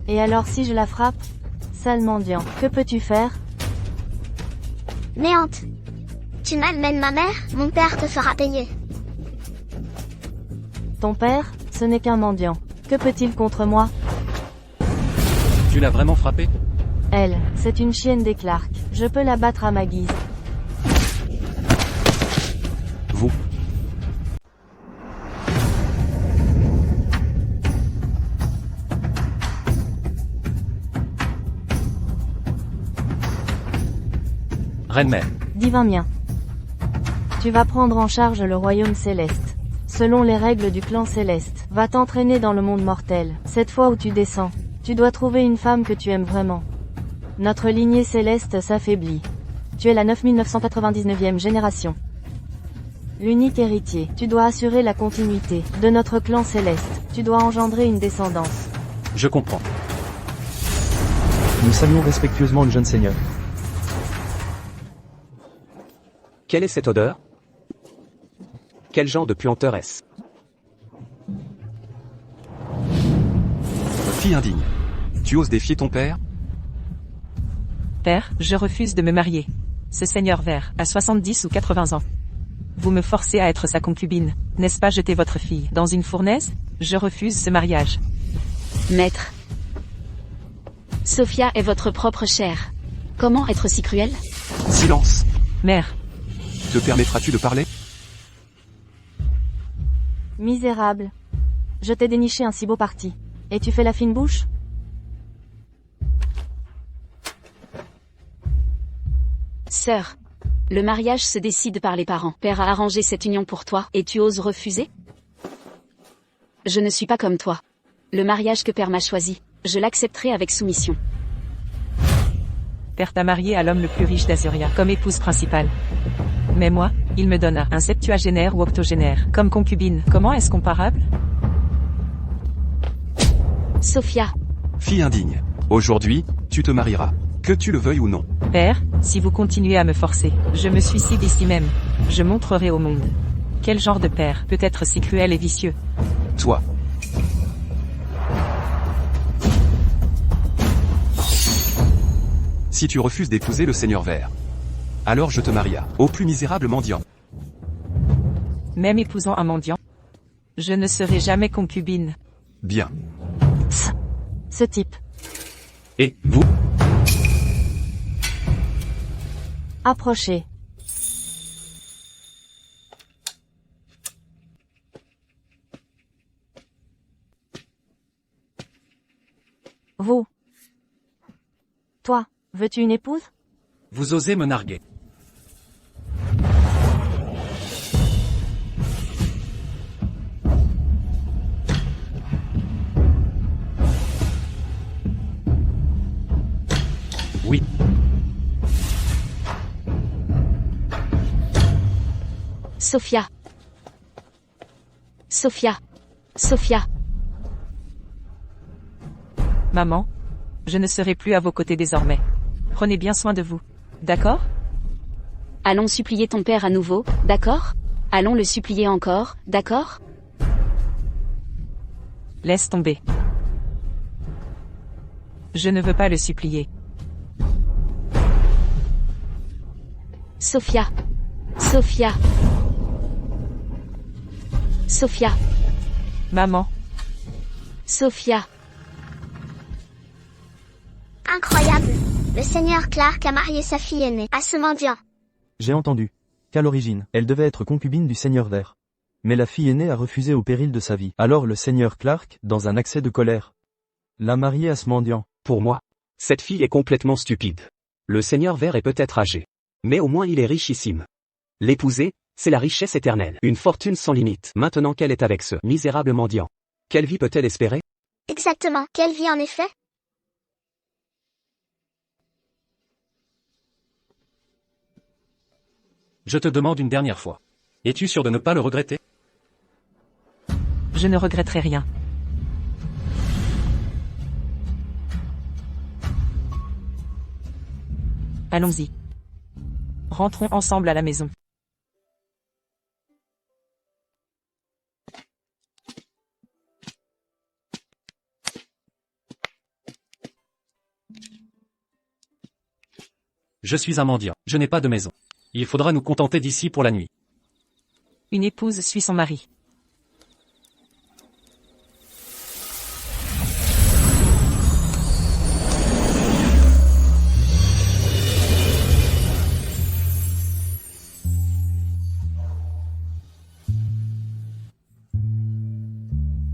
Et alors si je la frappe? Sale mendiant, que peux-tu faire? Néante. Tu m'amènes ma mère, mon père te fera payer. Ton père, ce n'est qu'un mendiant. Que peut-il contre moi? Tu l'as vraiment frappé? Elle, c'est une chienne des Clark. Je peux la battre à ma guise. Vous. Reine-mère. Divin mien. Tu vas prendre en charge le royaume céleste. Selon les règles du clan céleste, va t'entraîner dans le monde mortel. Cette fois où tu descends, tu dois trouver une femme que tu aimes vraiment. Notre lignée céleste s'affaiblit. Tu es la 9999e génération. L'unique héritier, tu dois assurer la continuité de notre clan céleste. Tu dois engendrer une descendance. Je comprends. Nous saluons respectueusement le jeune seigneur. Quelle est cette odeur? Quel genre de puanteur est-ce? Fille indigne. Tu oses défier ton père? Père, je refuse de me marier. Ce seigneur vert a 70 ou 80 ans. Vous me forcez à être sa concubine, n'est-ce pas jeter votre fille dans une fournaise? Je refuse ce mariage. Maître. Sophia est votre propre chair. Comment être si cruel? Silence. Mère. Te permettras-tu de parler? Misérable. Je t'ai déniché un si beau parti. Et tu fais la fine bouche? Sœur. Le mariage se décide par les parents. Père a arrangé cette union pour toi, et tu oses refuser? Je ne suis pas comme toi. Le mariage que Père m'a choisi, je l'accepterai avec soumission. Père t'a marié à l'homme le plus riche d'Azuria, comme épouse principale. Mais moi, il me donna un septuagénaire ou octogénaire, comme concubine. Comment est-ce comparable? Sophia. Fille indigne. Aujourd'hui, tu te marieras. Que tu le veuilles ou non. Père, si vous continuez à me forcer, je me suicide ici même. Je montrerai au monde. Quel genre de père peut être si cruel et vicieux? Toi. Si tu refuses d'épouser le seigneur vert, alors je te maria au plus misérable mendiant. Même épousant un mendiant? Je ne serai jamais concubine. Bien. Ce type. Et vous? Approchez. Vous. Toi, veux-tu une épouse? Vous osez me narguer. Oui. Sophia. Sophia. Sophia. Maman, je ne serai plus à vos côtés désormais. Prenez bien soin de vous. D'accord? Allons supplier ton père à nouveau, d'accord? Allons le supplier encore, d'accord? Laisse tomber. Je ne veux pas le supplier. Sophia. Sophia. Sophia. Maman. Sophia. Incroyable. Le seigneur Clark a marié sa fille aînée à ce mendiant. J'ai entendu. Qu'à l'origine, elle devait être concubine du seigneur vert. Mais la fille aînée a refusé au péril de sa vie. Alors le seigneur Clark, dans un accès de colère, l'a mariée à ce mendiant. Pour moi, cette fille est complètement stupide. Le seigneur vert est peut-être âgé. Mais au moins il est richissime. L'épouser, c'est la richesse éternelle. Une fortune sans limite. Maintenant qu'elle est avec ce misérable mendiant, quelle vie peut-elle espérer? Exactement. Quelle vie en effet? Je te demande une dernière fois. Es-tu sûr de ne pas le regretter? Je ne regretterai rien. Allons-y. Rentrons ensemble à la maison. Je suis un mendiant, je n'ai pas de maison. Il faudra nous contenter d'ici pour la nuit. Une épouse suit son mari.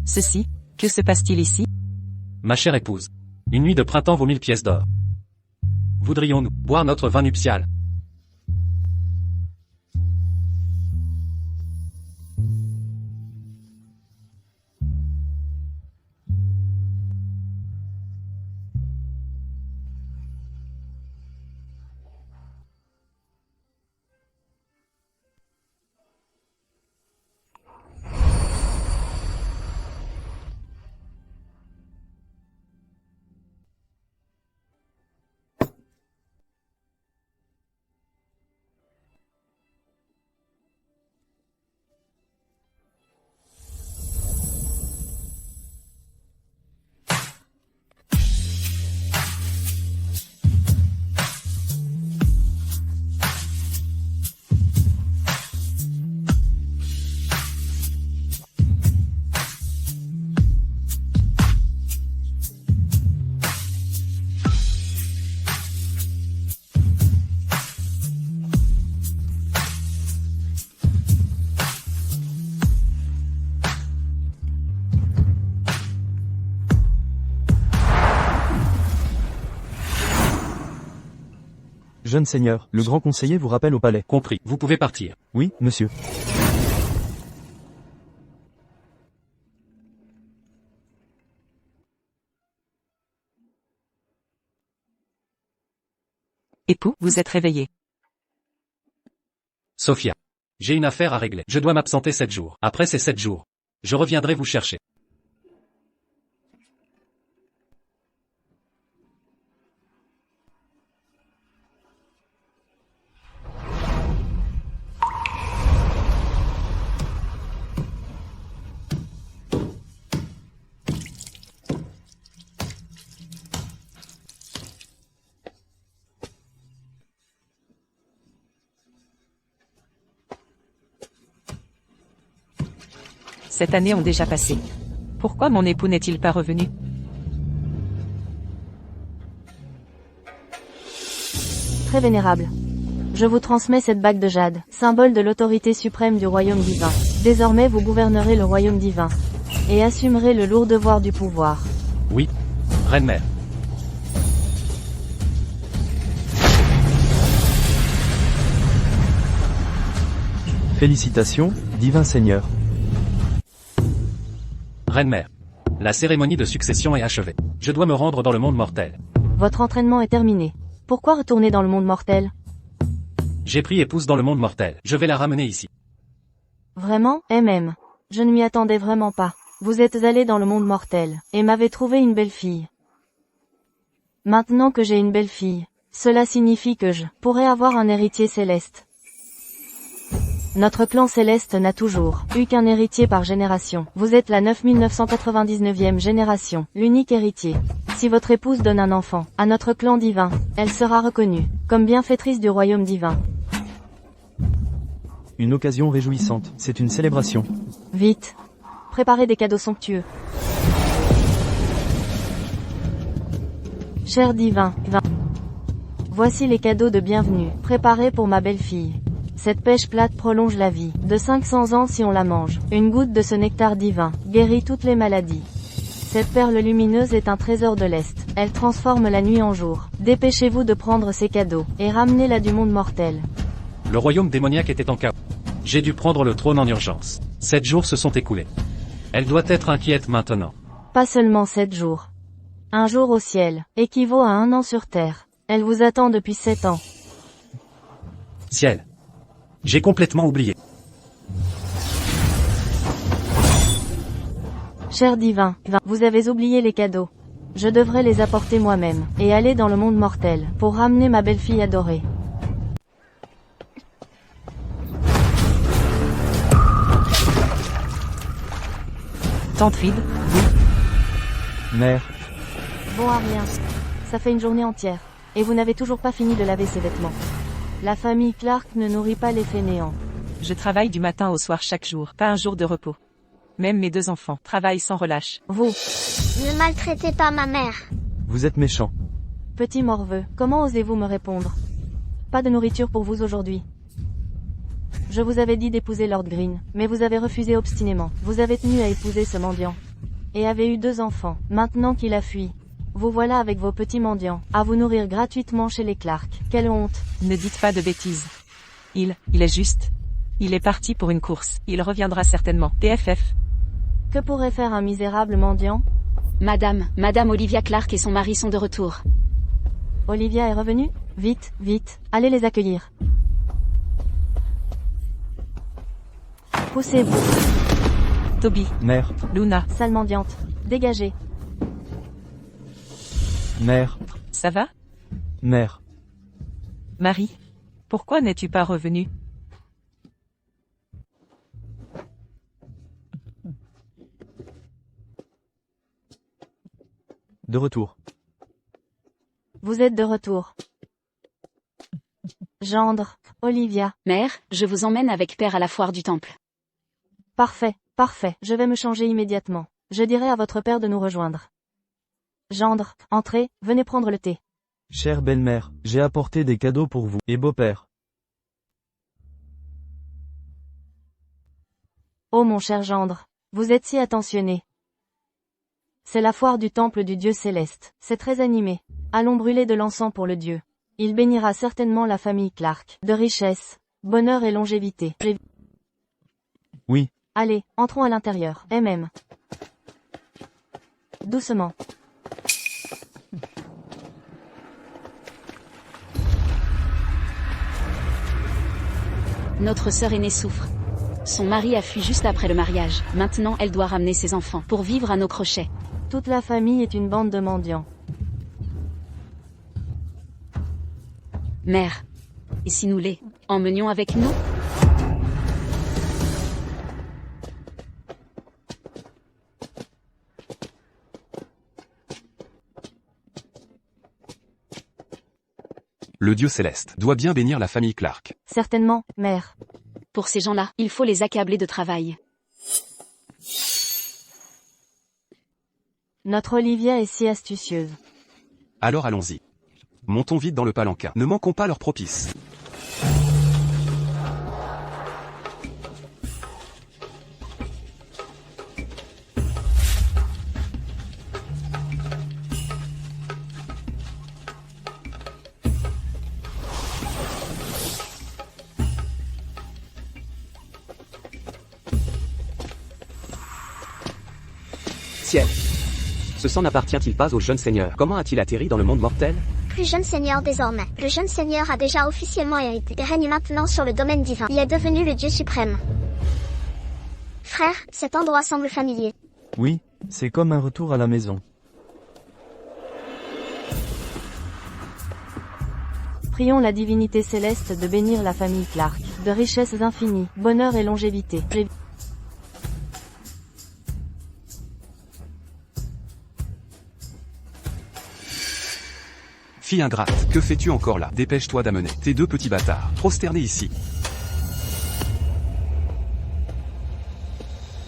Ceci, que se passe-t-il ici? Ma chère épouse. Une nuit de printemps vaut 1000 pièces d'or. Voudrions-nous boire notre vin nuptial? Jeune seigneur, le grand conseiller vous rappelle au palais. Compris, vous pouvez partir. Oui, monsieur. Époux, vous êtes réveillé. Sophia. J'ai une affaire à régler. Je dois m'absenter 7 jours. Après ces 7 jours, je reviendrai vous chercher. Cette année ont déjà passé. Pourquoi mon époux n'est-il pas revenu? Très vénérable. Je vous transmets cette bague de jade, symbole de l'autorité suprême du royaume divin. Désormais vous gouvernerez le royaume divin. Et assumerez le lourd devoir du pouvoir. Oui, reine-mère. Félicitations, divin seigneur. Reine-mère. La cérémonie de succession est achevée. Je dois me rendre dans le monde mortel. Votre entraînement est terminé. Pourquoi retourner dans le monde mortel? J'ai pris épouse dans le monde mortel. Je vais la ramener ici. Vraiment, MM. Je ne m'y attendais vraiment pas. Vous êtes allé dans le monde mortel, et m'avez trouvé une belle fille. Maintenant que j'ai une belle fille, cela signifie que je pourrai avoir un héritier céleste. Notre clan céleste n'a toujours eu qu'un héritier par génération. Vous êtes la 9999e génération, l'unique héritier. Si votre épouse donne un enfant à notre clan divin, elle sera reconnue comme bienfaitrice du royaume divin. Une occasion réjouissante, c'est une célébration. Vite, préparez des cadeaux somptueux. Cher divin, voici les cadeaux de bienvenue, préparés pour ma belle-fille. Cette pêche plate prolonge la vie, de 500 ans si on la mange. Une goutte de ce nectar divin guérit toutes les maladies. Cette perle lumineuse est un trésor de l'Est. Elle transforme la nuit en jour. Dépêchez-vous de prendre ces cadeaux, et ramenez-la du monde mortel. Le royaume démoniaque était en chaos. J'ai dû prendre le trône en urgence. 7 jours se sont écoulés. Elle doit être inquiète maintenant. Pas seulement 7 jours. Un jour au ciel équivaut à 1 an sur terre. Elle vous attend depuis 7 ans. Ciel. J'ai complètement oublié. Cher divin, vous avez oublié les cadeaux. Je devrais les apporter moi-même, et aller dans le monde mortel, pour ramener ma belle-fille adorée. Tantrid, Mère, Bon à rien. Ça fait une journée entière. Et vous n'avez toujours pas fini de laver ses vêtements. La famille Clark ne nourrit pas les fainéants. Je travaille du matin au soir chaque jour, pas un jour de repos. Même mes 2 enfants travaillent sans relâche. Vous, Ne maltraitez pas ma mère. Vous êtes méchant. petit morveux, comment osez-vous me répondre? Pas de nourriture pour vous aujourd'hui. Je vous avais dit d'épouser Lord Green, mais vous avez refusé obstinément. Vous avez tenu à épouser ce mendiant. Et avez eu 2 enfants, maintenant qu'il a fui. Vous voilà avec vos petits mendiants, à vous nourrir gratuitement chez les Clark. Quelle honte! Ne dites pas de bêtises. Il est juste. Il est parti pour une course. Il reviendra certainement. PFF. Que pourrait faire un misérable mendiant? Madame Olivia Clark et son mari sont de retour. Olivia est revenue? Vite, vite, allez les accueillir. Poussez-vous, Toby, Mère, Luna, sale mendiante. Dégagez. mère, ça va? mère. Marie, pourquoi n'es-tu pas revenue? De retour. Vous êtes de retour. Gendre, Olivia. Mère, je vous emmène avec père à la foire du temple. Parfait, parfait. Je vais me changer immédiatement. Je dirai à votre père de nous rejoindre. Gendre, entrez, venez prendre le thé. Chère belle-mère, j'ai apporté des cadeaux pour vous et beau-père. Oh mon cher gendre, vous êtes si attentionné. C'est la foire du temple du Dieu céleste. C'est très animé. Allons brûler de l'encens pour le Dieu. Il bénira certainement la famille Clark. De richesse, bonheur et longévité. Oui, Allez, entrons à l'intérieur. MM. Doucement. Notre sœur aînée souffre. Son mari a fui juste après le mariage. Maintenant, elle doit ramener ses enfants pour vivre à nos crochets. Toute la famille est une bande de mendiants. Mère, et si nous les emmenions avec nous? Le Dieu céleste doit bien bénir la famille Clark. Certainement, mère. Pour ces gens-là, il faut les accabler de travail. Notre Olivia est si astucieuse. Alors allons-y. Montons vite dans le palanquin. Ne manquons pas leur propice. Ciel. Ce sang n'appartient-il pas au jeune seigneur? Comment a-t-il atterri dans le monde mortel? Plus jeune seigneur désormais. Le jeune seigneur a déjà officiellement hérité et règne maintenant sur le domaine divin. Il est devenu le Dieu suprême. Frère, cet endroit semble familier. oui, c'est comme un retour à la maison. Prions la divinité céleste de bénir la famille Clark, de richesses infinies, bonheur et longévité. Fille ingrate, que fais-tu encore là? Dépêche-toi d'amener tes 2 petits bâtards, prosternés ici.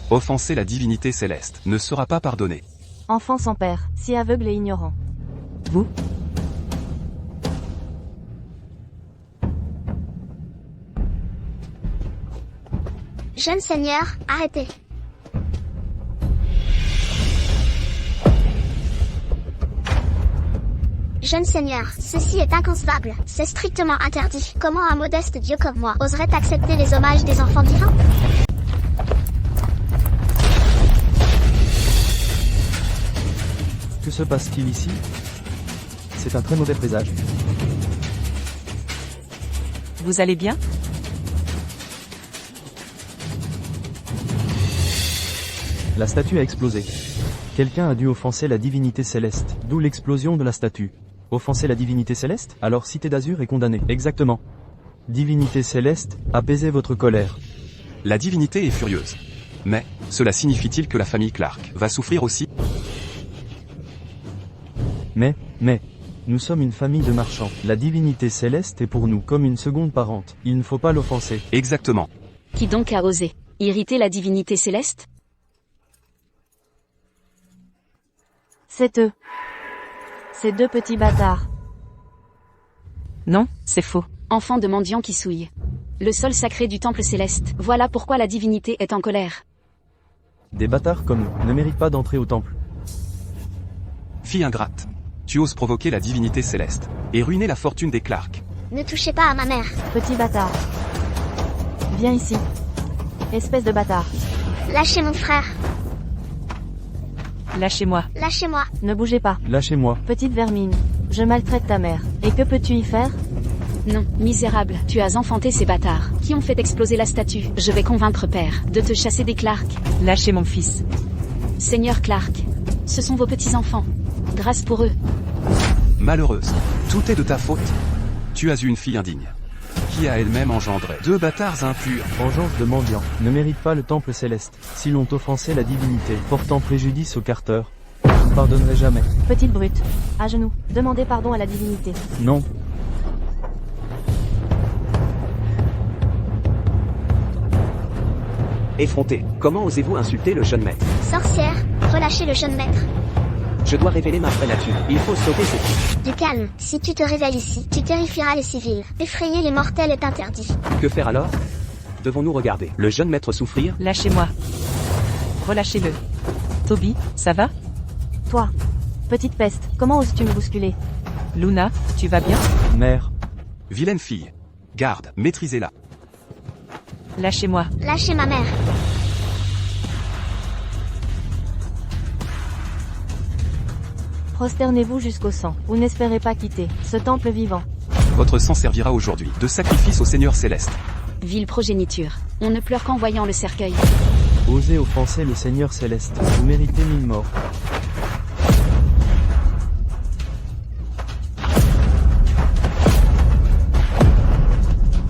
Offenser la divinité céleste ne sera pas pardonné. Enfant sans père, si aveugle et ignorant. Vous? Jeune seigneur, arrêtez. Jeune seigneur, ceci est inconcevable. C'est strictement interdit. Comment un modeste dieu comme moi oserait accepter les hommages des enfants divins? Que se passe-t-il ici? C'est un très mauvais présage. Vous allez bien? La statue a explosé. Quelqu'un a dû offenser la divinité céleste, d'où l'explosion de la statue. Offenser la divinité céleste? Alors Cité d'Azur est condamnée. Exactement. Divinité céleste, apaisez votre colère. La divinité est furieuse. Mais, cela signifie-t-il que la famille Clark va souffrir aussi? Mais, Nous sommes une famille de marchands. La divinité céleste est pour nous comme une seconde parente. Il ne faut pas l'offenser. Exactement. Qui donc a osé irriter la divinité céleste? C'est eux. Ces deux petits bâtards. Non, c'est faux. Enfant de mendiant qui souille le sol sacré du temple céleste. Voilà pourquoi la divinité est en colère. Des bâtards comme nous ne méritent pas d'entrer au temple. Fille ingrate. Tu oses provoquer la divinité céleste et ruiner la fortune des Clark. Ne touchez pas à ma mère. Petit bâtard. Viens ici. Espèce de bâtard. Lâchez mon frère. Lâchez-moi. Lâchez-moi. Ne bougez pas. Lâchez-moi. Petite vermine. Je maltraite ta mère. Et que peux-tu y faire? Non, misérable, tu as enfanté ces bâtards, qui ont fait exploser la statue. Je vais convaincre père, de te chasser des Clark. Lâchez mon fils. Seigneur Clark, ce sont vos petits-enfants. Grâce pour eux. Malheureuse. Tout est de ta faute. Tu as eu une fille indigne. Qui a elle-même engendré deux bâtards impurs. Vengeance de mendiants ne mérite pas le temple céleste. S'ils ont offensé la divinité, portant préjudice au Carter, je ne pardonnerai jamais. Petite brute. À genoux. Demandez pardon à la divinité. Non. Effronté, comment osez-vous insulter le jeune maître? Sorcière, relâchez le jeune maître. Je dois révéler ma vraie nature. Il faut sauver cette fille. Du calme, si tu te révèles ici, tu terrifieras les civils. Effrayer les mortels est interdit. Que faire alors? Devons-nous regarder le jeune maître souffrir? Lâchez-moi. Relâchez-le. Toby, ça va? Toi. Petite peste. Comment oses-tu me bousculer? Luna, tu vas bien? Mère. Vilaine fille. Garde, maîtrisez-la. Lâchez-moi. Lâchez ma mère. Prosternez-vous jusqu'au sang. Ou n'espérez pas quitter ce temple vivant. Votre sang servira aujourd'hui de sacrifice au Seigneur céleste. Vile progéniture. On ne pleure qu'en voyant le cercueil. Osez offenser le Seigneur céleste. Vous méritez 1000 morts.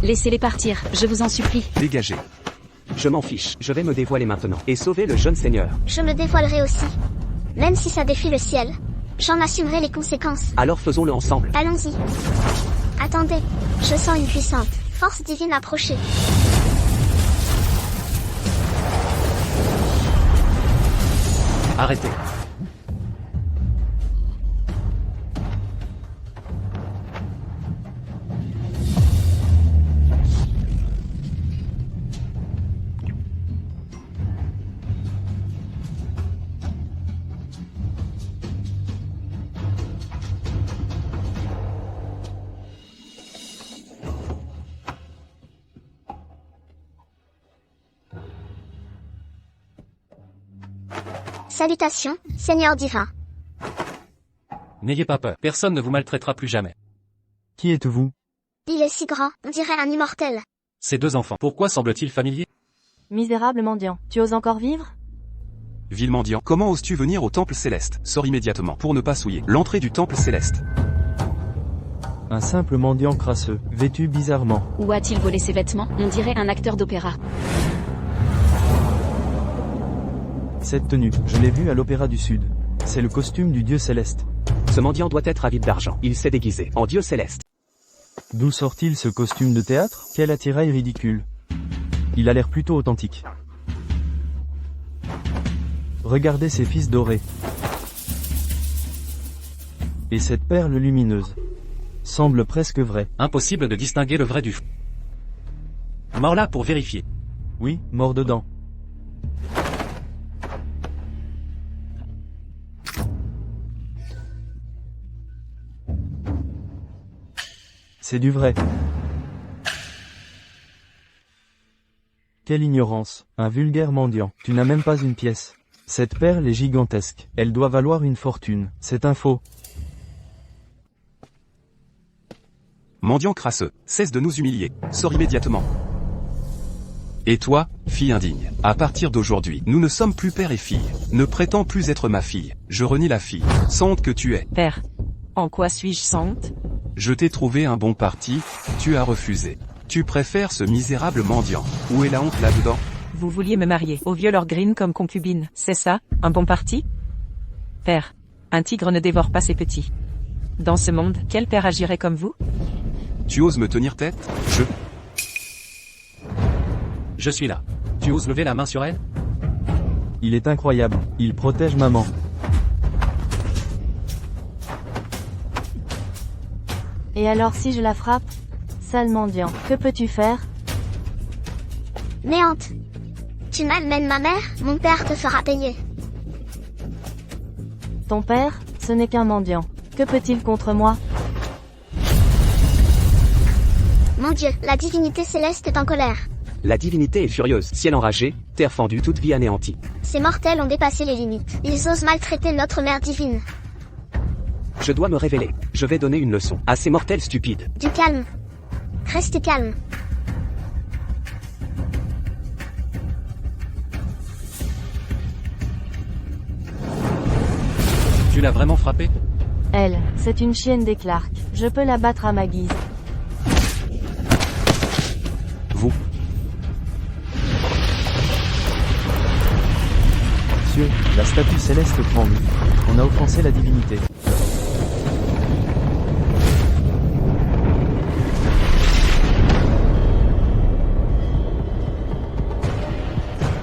Laissez-les partir, je vous en supplie. Dégagez. Je m'en fiche, je vais me dévoiler maintenant et sauver le jeune seigneur. Je me dévoilerai aussi. Même si ça défie le ciel. J'en assumerai les conséquences. Alors faisons-le ensemble. Allons-y. Attendez. Je sens une puissante force divine approcher. Arrêtez. Salutations, Seigneur divin. N'ayez pas peur, personne ne vous maltraitera plus jamais. Qui êtes-vous? Il est si grand, on dirait un immortel. Ces deux enfants, pourquoi semblent-ils familiers? Misérable mendiant. Tu oses encore vivre? Vil mendiant, comment oses-tu venir au temple céleste? Sors immédiatement pour ne pas souiller l'entrée du temple céleste. Un simple mendiant crasseux, vêtu bizarrement. Où a-t-il volé ses vêtements? On dirait un acteur d'opéra. Cette tenue, je l'ai vue à l'Opéra du Sud. C'est le costume du dieu céleste. Ce mendiant doit être avide d'argent. Il s'est déguisé en dieu céleste. D'où sort-il ce costume de théâtre? Quel attirail ridicule. Il a l'air plutôt authentique. Regardez ces fils dorés. Et cette perle lumineuse. Semble presque vraie. Impossible de distinguer le vrai du faux. Mort là pour vérifier. Oui, mort dedans. C'est du vrai. Quelle ignorance, un vulgaire mendiant. Tu n'as même pas une pièce. Cette perle est gigantesque. Elle doit valoir une fortune. C'est un faux. Mendiant crasseux, cesse de nous humilier. Sors immédiatement. Et toi, fille indigne, à partir d'aujourd'hui, nous ne sommes plus père et fille. Ne prétends plus être ma fille. Je renie la fille. Sans honte que tu es. Père. En quoi suis-je sans honte? Je t'ai trouvé un bon parti, tu as refusé. Tu préfères ce misérable mendiant. Où est la honte là-dedans? Vous vouliez me marier au vieux Lord Green comme concubine, c'est ça, un bon parti? Père. Un tigre ne dévore pas ses petits. Dans ce monde, quel père agirait comme vous? Tu oses me tenir tête? Je suis là. Tu oses lever la main sur elle? Il est incroyable, il protège maman. Et alors si je la frappe? Sale mendiant, que peux-tu faire? Néante. Tu m'amènes ma mère, mon père te fera payer. Ton père, ce n'est qu'un mendiant. Que peut-il contre moi? Mon Dieu, la divinité céleste est en colère. La divinité est furieuse, ciel enragé, terre fendue, toute vie anéantie. Ces mortels ont dépassé les limites. Ils osent maltraiter notre mère divine. Je dois me révéler. Je vais donner une leçon à ces mortels stupides. Du calme. Restez calme. Tu l'as vraiment frappée? Elle, c'est une chienne des Clark. Je peux la battre à ma guise. Vous. Monsieur, la statue céleste tremble. On a offensé la divinité.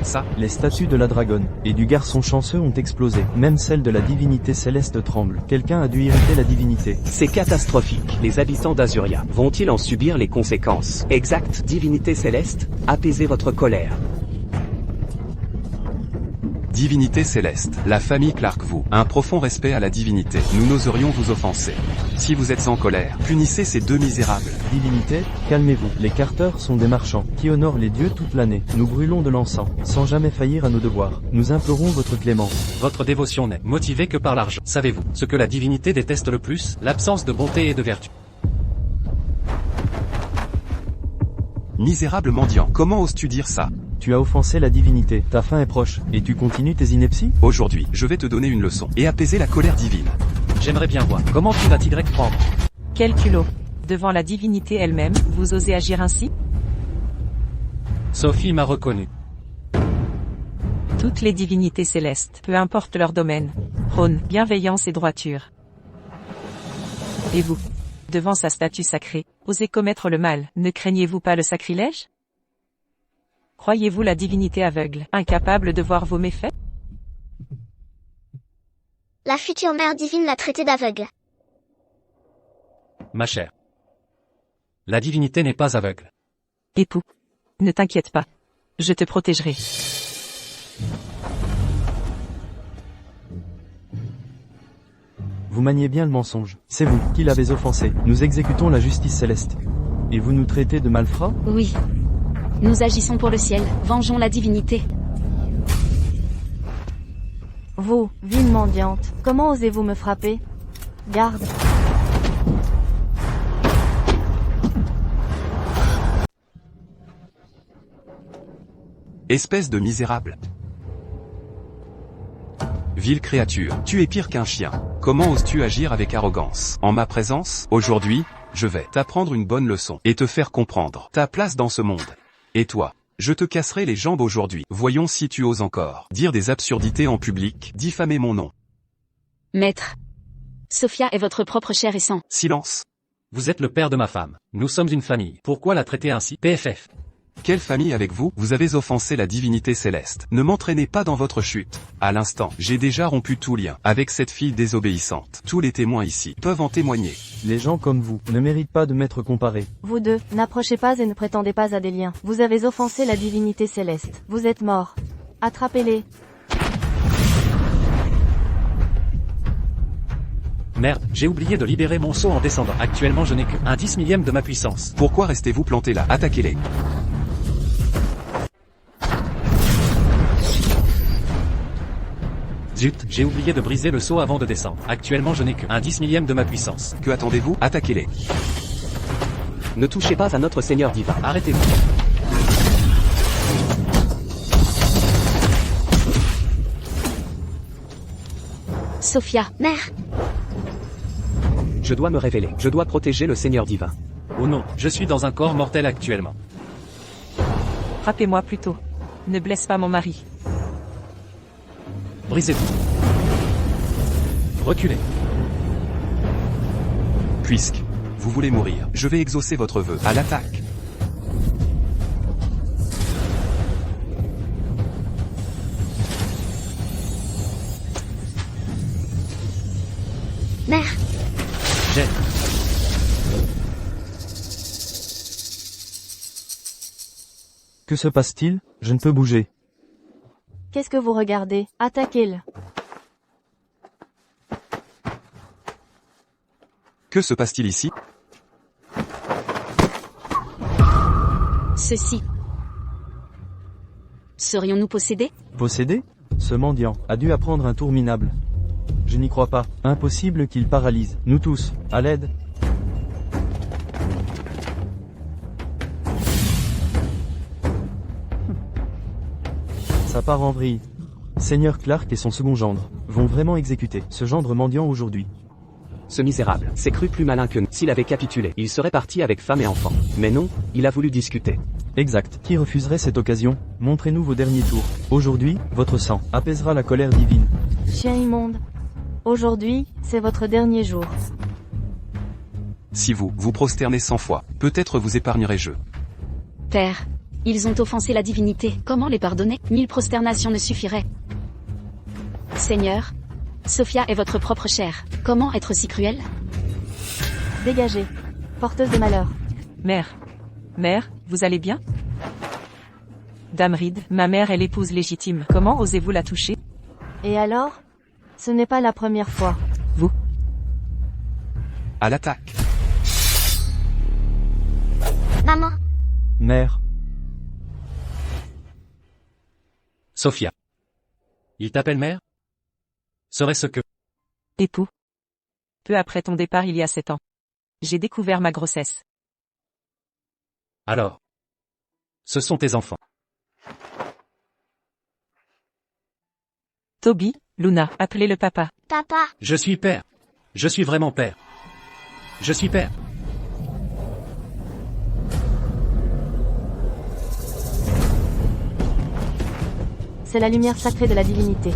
Ça, Les statues de la dragonne et du garçon chanceux ont explosé. Même celle de la divinité céleste tremble. Quelqu'un a dû irriter la divinité. C'est catastrophique. Les habitants d'Azuria vont-ils en subir les conséquences? Exact, divinité céleste, apaisez votre colère. divinité céleste, la famille Clark vous, un profond respect à la divinité, nous n'oserions vous offenser. Si vous êtes en colère, punissez ces deux misérables. Divinité, calmez-vous. Les Carter sont des marchands qui honorent les dieux toute l'année. Nous brûlons de l'encens, sans jamais faillir à nos devoirs. Nous implorons votre clémence. Votre dévotion n'est motivée que par l'argent. Savez-vous ce que la divinité déteste le plus? L'absence de bonté et de vertu. Misérable mendiant, comment oses-tu dire ça? Tu as offensé la divinité, ta fin est proche, et tu continues tes inepties? Aujourd'hui, je vais te donner une leçon, et apaiser la colère divine. J'aimerais bien voir comment tu vas t'y prendre. Quel culot! Devant la divinité elle-même, vous osez agir ainsi? Sophie m'a reconnu. Toutes les divinités célestes, peu importe leur domaine, prônent bienveillance et droiture. Et vous? Devant sa statue sacrée, osez commettre le mal, ne craignez-vous pas le sacrilège? Croyez-vous la divinité aveugle, incapable de voir vos méfaits? La future mère divine l'a traité d'aveugle. Ma chère. La divinité n'est pas aveugle. Époux, ne t'inquiète pas. Je te protégerai. Vous maniez bien le mensonge. C'est vous qui l'avez offensé. Nous exécutons la justice céleste. Et vous nous traitez de malfrats? Oui. Nous agissons pour le ciel, vengeons la divinité. Vous, ville mendiante, comment osez-vous me frapper? Garde. Espèce de misérable. Vile créature, tu es pire qu'un chien. Comment oses-tu agir avec arrogance? En ma présence, aujourd'hui, je vais t'apprendre une bonne leçon et te faire comprendre ta place dans ce monde. Et toi, je te casserai les jambes aujourd'hui. Voyons si tu oses encore dire des absurdités en public, diffamer mon nom. Maître. Sophia est votre propre chair et sang. Silence. Vous êtes le père de ma femme. Nous sommes une famille. Pourquoi la traiter ainsi? PFF. Quelle famille avec vous? Vous avez offensé la divinité céleste. Ne m'entraînez pas dans votre chute. À l'instant, j'ai déjà rompu tout lien avec cette fille désobéissante. Tous les témoins ici peuvent en témoigner. Les gens comme vous ne méritent pas de m'être comparés. Vous deux, n'approchez pas et ne prétendez pas à des liens. Vous avez offensé la divinité céleste. Vous êtes morts. Attrapez-les. Merde, j'ai oublié de libérer mon sceau en descendant. Actuellement je n'ai que 1/10 millième de ma puissance. Pourquoi restez-vous plantés là? Attaquez-les. Zut, j'ai oublié de briser le sceau avant de descendre. Actuellement je n'ai que 1/10 millième de ma puissance. Que attendez-vous? Attaquez-les. Ne touchez pas à notre Seigneur divin. Arrêtez-vous. Sophia. Mère, Je dois me révéler. Je dois protéger le Seigneur divin. Oh non, je suis dans un corps mortel actuellement. Frappez-moi plutôt. Ne blesse pas mon mari. Brisez-vous. Reculez. Puisque vous voulez mourir, je vais exaucer votre vœu. À l'attaque. Mère, Jet. Que se passe-t-il? Je ne peux bouger. Qu'est-ce que vous regardez? Attaquez-le. Que se passe-t-il ici? Ceci. Serions-nous possédés? Possédé? Ce mendiant a dû apprendre un tour minable. Je n'y crois pas. Impossible qu'il paralyse. Nous tous, à l'aide. Ça part en vrille. Seigneur Clark et son second gendre vont vraiment exécuter ce gendre mendiant aujourd'hui. Ce misérable s'est cru plus malin que nous. S'il avait capitulé, il serait parti avec femme et enfants. Mais non, il a voulu discuter. Exact. Qui refuserait cette occasion? Montrez-nous vos derniers tours. Aujourd'hui, votre sang apaisera la colère divine. Chien immonde. Aujourd'hui, c'est votre dernier jour. Si vous vous prosternez 100 fois, peut-être vous épargnerai-je. Père, ils ont offensé la divinité. Comment les pardonner? 1000 prosternations ne suffiraient. Seigneur, Sophia est votre propre chair. Comment être si cruel? Dégagez. Porteuse de malheur. Mère. Mère, vous allez bien? Dame Reed, ma mère est l'épouse légitime. Comment osez-vous la toucher? Et alors? Ce n'est pas la première fois. Vous? À l'attaque. maman, Mère. Sophia. Il t'appelle mère? Serait-ce que... Époux. Peu après ton départ il y a 7 ans. J'ai découvert ma grossesse. Alors. Ce sont tes enfants. Toby, Luna, appelez le papa. papa, Je suis père. Je suis vraiment père. Je suis père. C'est la lumière sacrée de la divinité.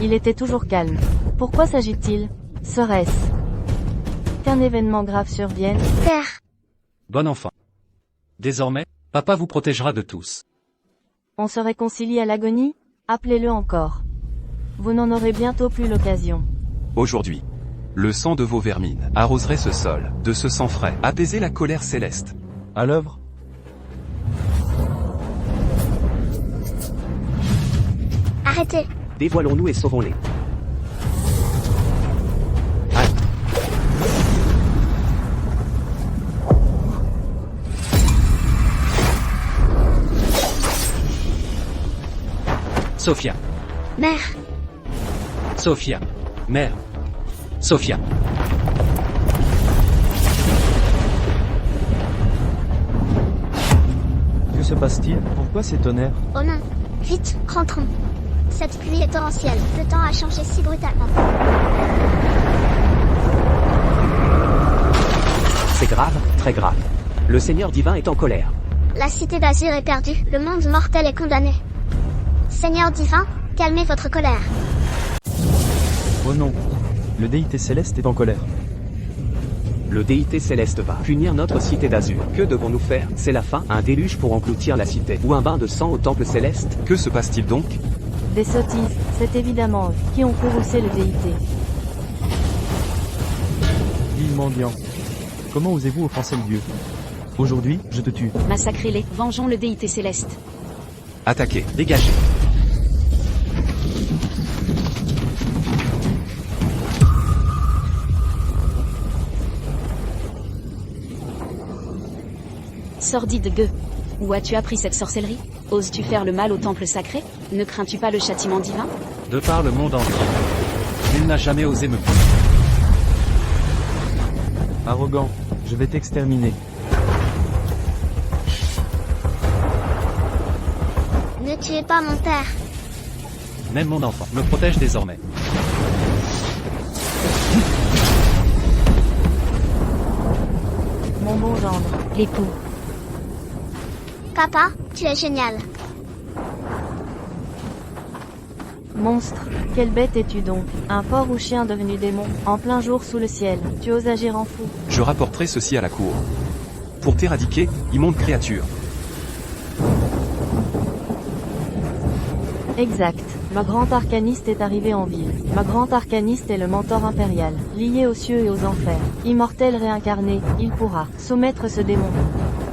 Il était toujours calme. Pourquoi s'agit-il? Serait-ce qu'un événement grave survienne? père, Bon enfant. Désormais, papa vous protégera de tous. On se réconcilie à l'agonie? Appelez-le encore. Vous n'en aurez bientôt plus l'occasion. Aujourd'hui, le sang de vos vermines arroserait ce sol, de ce sang frais, apaiser la colère céleste. À l'œuvre. arrêtez, Dévoilons-nous et sauvons-les. Sophia. mère, Sophia. Mère. Sophia. Que se passe-t-il? Pourquoi ces tonnerres? oh non, vite, rentrons. Cette pluie est torrentielle, le temps a changé si brutalement. C'est grave, très grave. Le Seigneur divin est en colère. La cité d'Azur est perdue, le monde mortel est condamné. Seigneur divin, calmez votre colère. Oh non. Le déité céleste est en colère. Le déité céleste va punir notre cité d'Azur. Que devons-nous faire? C'est la fin? Un déluge pour engloutir la cité? Ou un bain de sang au temple céleste? Que se passe-t-il donc? Des sottises, c'est évidemment eux qui ont courroucé le déité. Vil mendiant. Comment osez-vous offenser le dieu? Aujourd'hui, je te tue. Massacrez-les, vengeons le déité céleste. Attaquez. Dégagez. Sordide gueux. Où as-tu appris cette sorcellerie? Oses-tu faire le mal au temple sacré? Ne crains-tu pas le châtiment divin? De par le monde entier. Il n'a jamais osé me punir. Arrogant. Je vais t'exterminer. Ne tuez pas mon père. Même mon enfant me protège désormais. Mon bon gendre. L'époux. Papa, tu es génial. Monstre, quelle bête es-tu donc? Un porc ou chien devenu démon, en plein jour sous le ciel. Tu oses agir en fou. Je rapporterai ceci à la cour. Pour t'éradiquer, immonde créature. Exact. Ma grand arcaniste est arrivé en ville. Ma grand arcaniste est le mentor impérial, lié aux cieux et aux enfers. Immortel réincarné, il pourra soumettre ce démon.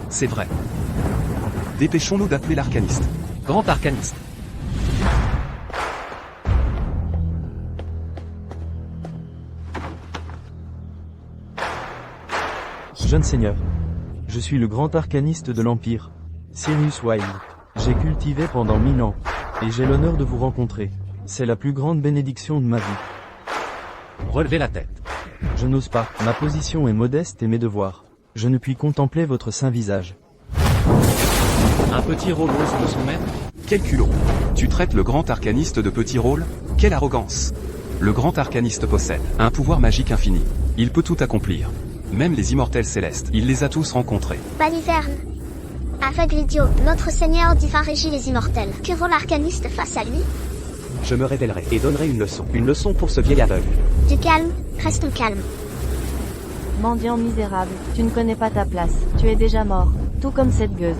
C'est vrai. Dépêchons-nous d'appeler l'arcaniste. Grand arcaniste. Jeune seigneur. Je suis le grand arcaniste de l'Empire, Sirius Wild. J'ai cultivé pendant 1000 ans, et j'ai l'honneur de vous rencontrer. C'est la plus grande bénédiction de ma vie. Relevez la tête. Je n'ose pas, ma position est modeste et mes devoirs. Je ne puis contempler votre saint visage. Un petit rôle ose me soumettre? Quel culot. Tu traites le grand arcaniste de petit rôle? Quelle arrogance. Le grand arcaniste possède un pouvoir magique infini. Il peut tout accomplir. Même les immortels célestes, il les a tous rencontrés. Baliverne. Aveugle idiot, notre Seigneur divin régit les immortels. Que vaut l'arcaniste face à lui? Je me révélerai et donnerai une leçon pour ce vieil aveugle. Du calme, restons calmes. Mendiant misérable, tu ne connais pas ta place. Tu es déjà mort, tout comme cette gueuse.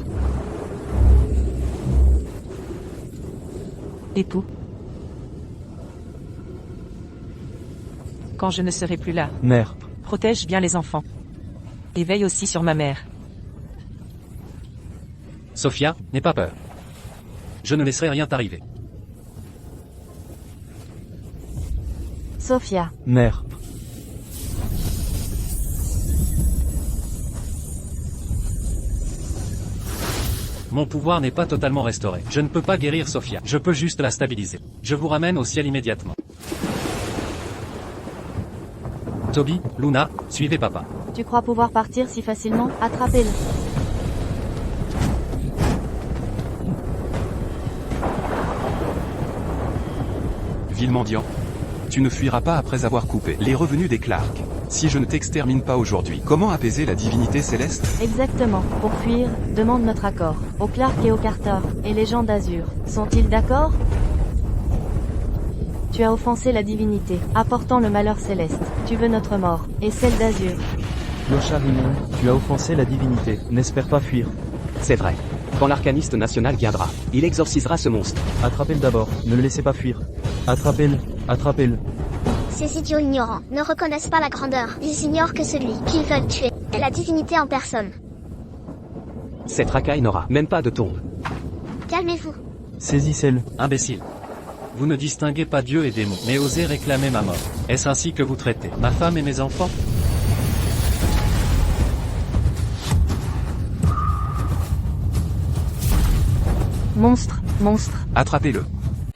Époux. Quand je ne serai plus là, Mère. protège bien les enfants. Et veille aussi sur ma mère. Sophia, n'aie pas peur. Je ne laisserai rien t'arriver. Sophia. Mère. Mon pouvoir n'est pas totalement restauré. Je ne peux pas guérir Sophia. Je peux juste la stabiliser. Je vous ramène au ciel immédiatement. Toby, Luna, suivez papa. Tu crois pouvoir partir si facilement? Attrapez-le. Vil mendiant. Tu ne fuiras pas après avoir coupé les revenus des Clark. Si je ne t'extermine pas aujourd'hui, comment apaiser la divinité céleste? Exactement. Pour fuir, demande notre accord. Aux Clark et aux Carter, et les gens d'Azur. Sont-ils d'accord? Tu as offensé la divinité, apportant le malheur céleste. Tu veux notre mort, et celle d'Azur. Clochard immonde, tu as offensé la divinité. N'espère pas fuir. C'est vrai. Quand l'arcaniste national viendra, il exorcisera ce monstre. Attrapez-le d'abord, ne le laissez pas fuir. Attrapez-le, attrapez-le. Ces idiots ignorants ne reconnaissent pas la grandeur. Ils ignorent que celui qu'ils veulent tuer est la divinité en personne. Cette racaille n'aura même pas de tombe. Calmez-vous. Saisissez-le. Imbécile. Vous ne distinguez pas Dieu et démon, mais osez réclamer ma mort. Est-ce ainsi que vous traitez ma femme et mes enfants? Monstre, monstre. Attrapez-le.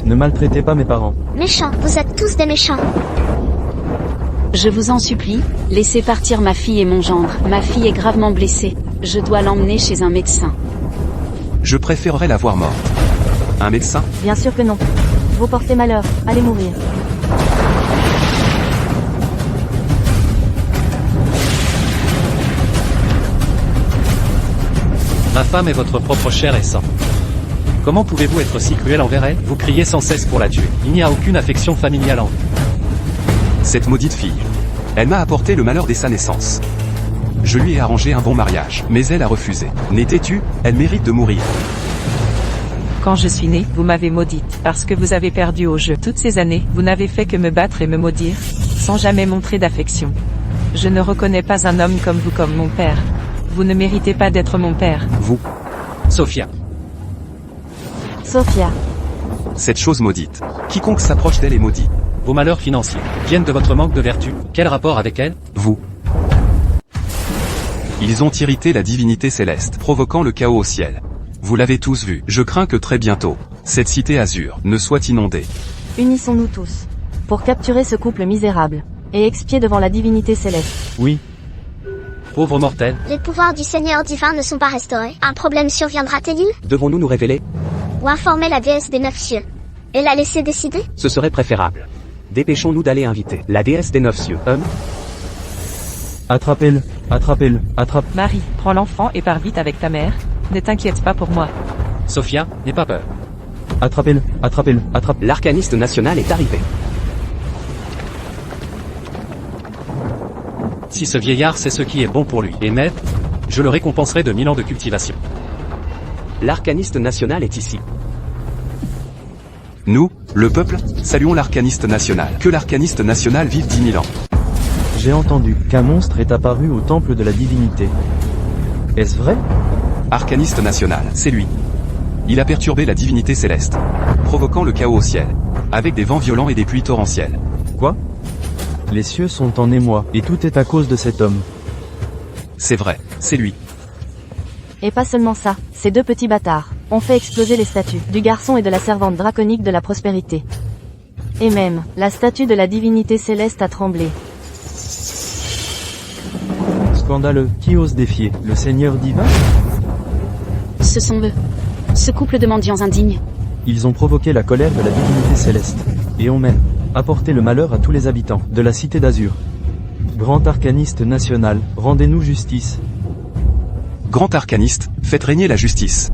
Ne maltraitez pas mes parents. Méchants, vous êtes tous des méchants. Je vous en supplie, laissez partir ma fille et mon gendre. Ma fille est gravement blessée. Je dois l'emmener chez un médecin. Je préférerais la voir morte. Un médecin? Bien sûr que non. Vous portez malheur, allez mourir. Ma femme est votre propre chair et sang. Comment pouvez-vous être si cruel envers elle? Vous criez sans cesse pour la tuer. Il n'y a aucune affection familiale en vous. Cette maudite fille. Elle m'a apporté le malheur dès sa naissance. Je lui ai arrangé un bon mariage, mais elle a refusé. N'es-tu? Elle mérite de mourir. Quand je suis née, vous m'avez maudite, parce que vous avez perdu au jeu. Toutes ces années, vous n'avez fait que me battre et me maudire, sans jamais montrer d'affection. Je ne reconnais pas un homme comme vous comme mon père. Vous ne méritez pas d'être mon père. Vous. Sophia. Sophia. Cette chose maudite. Quiconque s'approche d'elle est maudit. Vos malheurs financiers viennent de votre manque de vertu. Quel rapport avec elle? Vous. Ils ont irrité la divinité céleste, provoquant le chaos au ciel. Vous l'avez tous vu. Je crains que très bientôt, cette cité azur ne soit inondée. Unissons-nous tous. Pour capturer ce couple misérable. Et expier devant la divinité céleste. Oui. Pauvre mortel. Les pouvoirs du Seigneur divin ne sont pas restaurés. Un problème surviendra-t-il? Devons-nous nous révéler? Ou informer la déesse des 9 cieux? Et la laisser décider? Ce serait préférable. Dépêchons-nous d'aller inviter la déesse des 9 cieux. Attrapez-le, attrapez-le, attrape. Marie, prends l'enfant et pars vite avec ta mère. Ne t'inquiète pas pour moi. Sophia, n'aie pas peur. Attrapez-le, attrapez-le, attrapez-le. L'arcaniste national est arrivé. Si ce vieillard sait ce qui est bon pour lui et maître, je le récompenserai de 1000 ans de cultivation. L'arcaniste national est ici. Nous, le peuple, saluons l'arcaniste national. Que l'arcaniste national vive 10 000 ans. J'ai entendu qu'un monstre est apparu au temple de la divinité. Est-ce vrai? Arcaniste national, c'est lui. Il a perturbé la divinité céleste, provoquant le chaos au ciel, avec des vents violents et des pluies torrentielles. Quoi? Les cieux sont en émoi, et tout est à cause de cet homme. C'est vrai, c'est lui. Et pas seulement ça, ces deux petits bâtards ont fait exploser les statues du garçon et de la servante draconique de la prospérité. Et même, la statue de la divinité céleste a tremblé. Scandaleux, qui ose défier le Seigneur divin? Ce sont eux. Ce couple de mendiants indignes. Ils ont provoqué la colère de la divinité céleste, et ont même apporté le malheur à tous les habitants de la cité d'Azur. Grand arcaniste national, rendez-nous justice. Grand arcaniste, faites régner la justice.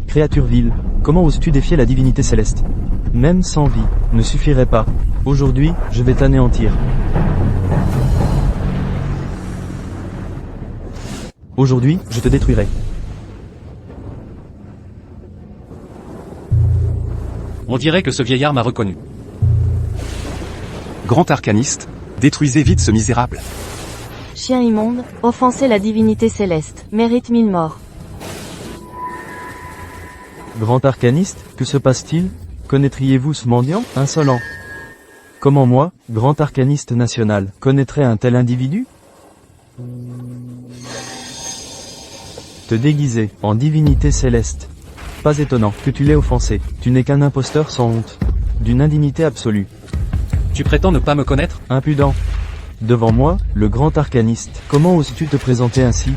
Créature vile, comment oses-tu défier la divinité céleste? Même sans vie, ne suffirait pas. Aujourd'hui, je vais t'anéantir. Aujourd'hui, je te détruirai. On dirait que ce vieillard m'a reconnu. Grand arcaniste, détruisez vite ce misérable. Chien immonde, offenser la divinité céleste, mérite 1000 morts. Grand arcaniste, que se passe-t-il? Connaîtriez-vous ce mendiant, insolent? Comment moi, grand arcaniste national, connaîtrais un tel individu? Te déguiser en divinité céleste. Pas étonnant que tu l'aies offensé, tu n'es qu'un imposteur sans honte. D'une indignité absolue. Tu prétends ne pas me connaître? Impudent. Devant moi, le grand arcaniste, comment oses-tu te présenter ainsi?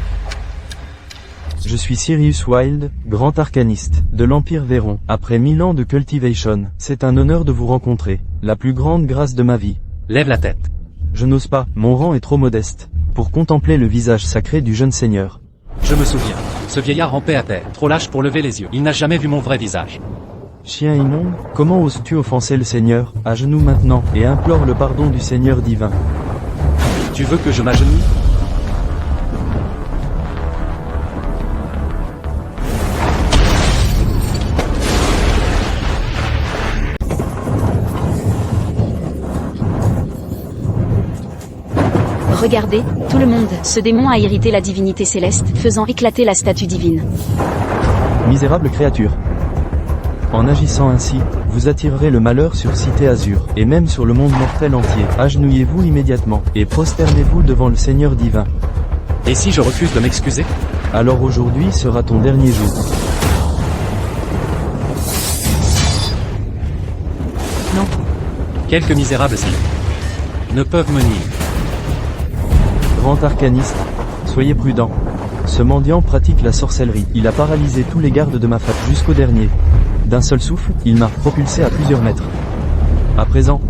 Je suis Sirius Wild, grand arcaniste, de l'Empire Véron. Après 1000 ans de cultivation, c'est un honneur de vous rencontrer, la plus grande grâce de ma vie. Lève la tête. Je n'ose pas, mon rang est trop modeste, pour contempler le visage sacré du jeune seigneur. Je me souviens. Ce vieillard rampait à terre, trop lâche pour lever les yeux. Il n'a jamais vu mon vrai visage. Chien immonde, comment oses-tu offenser le Seigneur? À genoux maintenant, et implore le pardon du Seigneur divin. Tu veux que je m'agenouille? Regardez, tout le monde, ce démon a irrité la divinité céleste, faisant éclater la statue divine. Misérable créature. En agissant ainsi, vous attirerez le malheur sur Cité Azur, et même sur le monde mortel entier. Agenouillez-vous immédiatement, et prosternez-vous devant le Seigneur divin. Et si je refuse de m'excuser? Alors aujourd'hui sera ton dernier jour. Non. Quelques misérables ici ne peuvent me nier. Grand arcaniste, soyez prudent. Ce mendiant pratique la sorcellerie. Il a paralysé tous les gardes de ma fête jusqu'au dernier. D'un seul souffle, il m'a propulsé à plusieurs mètres. À présent,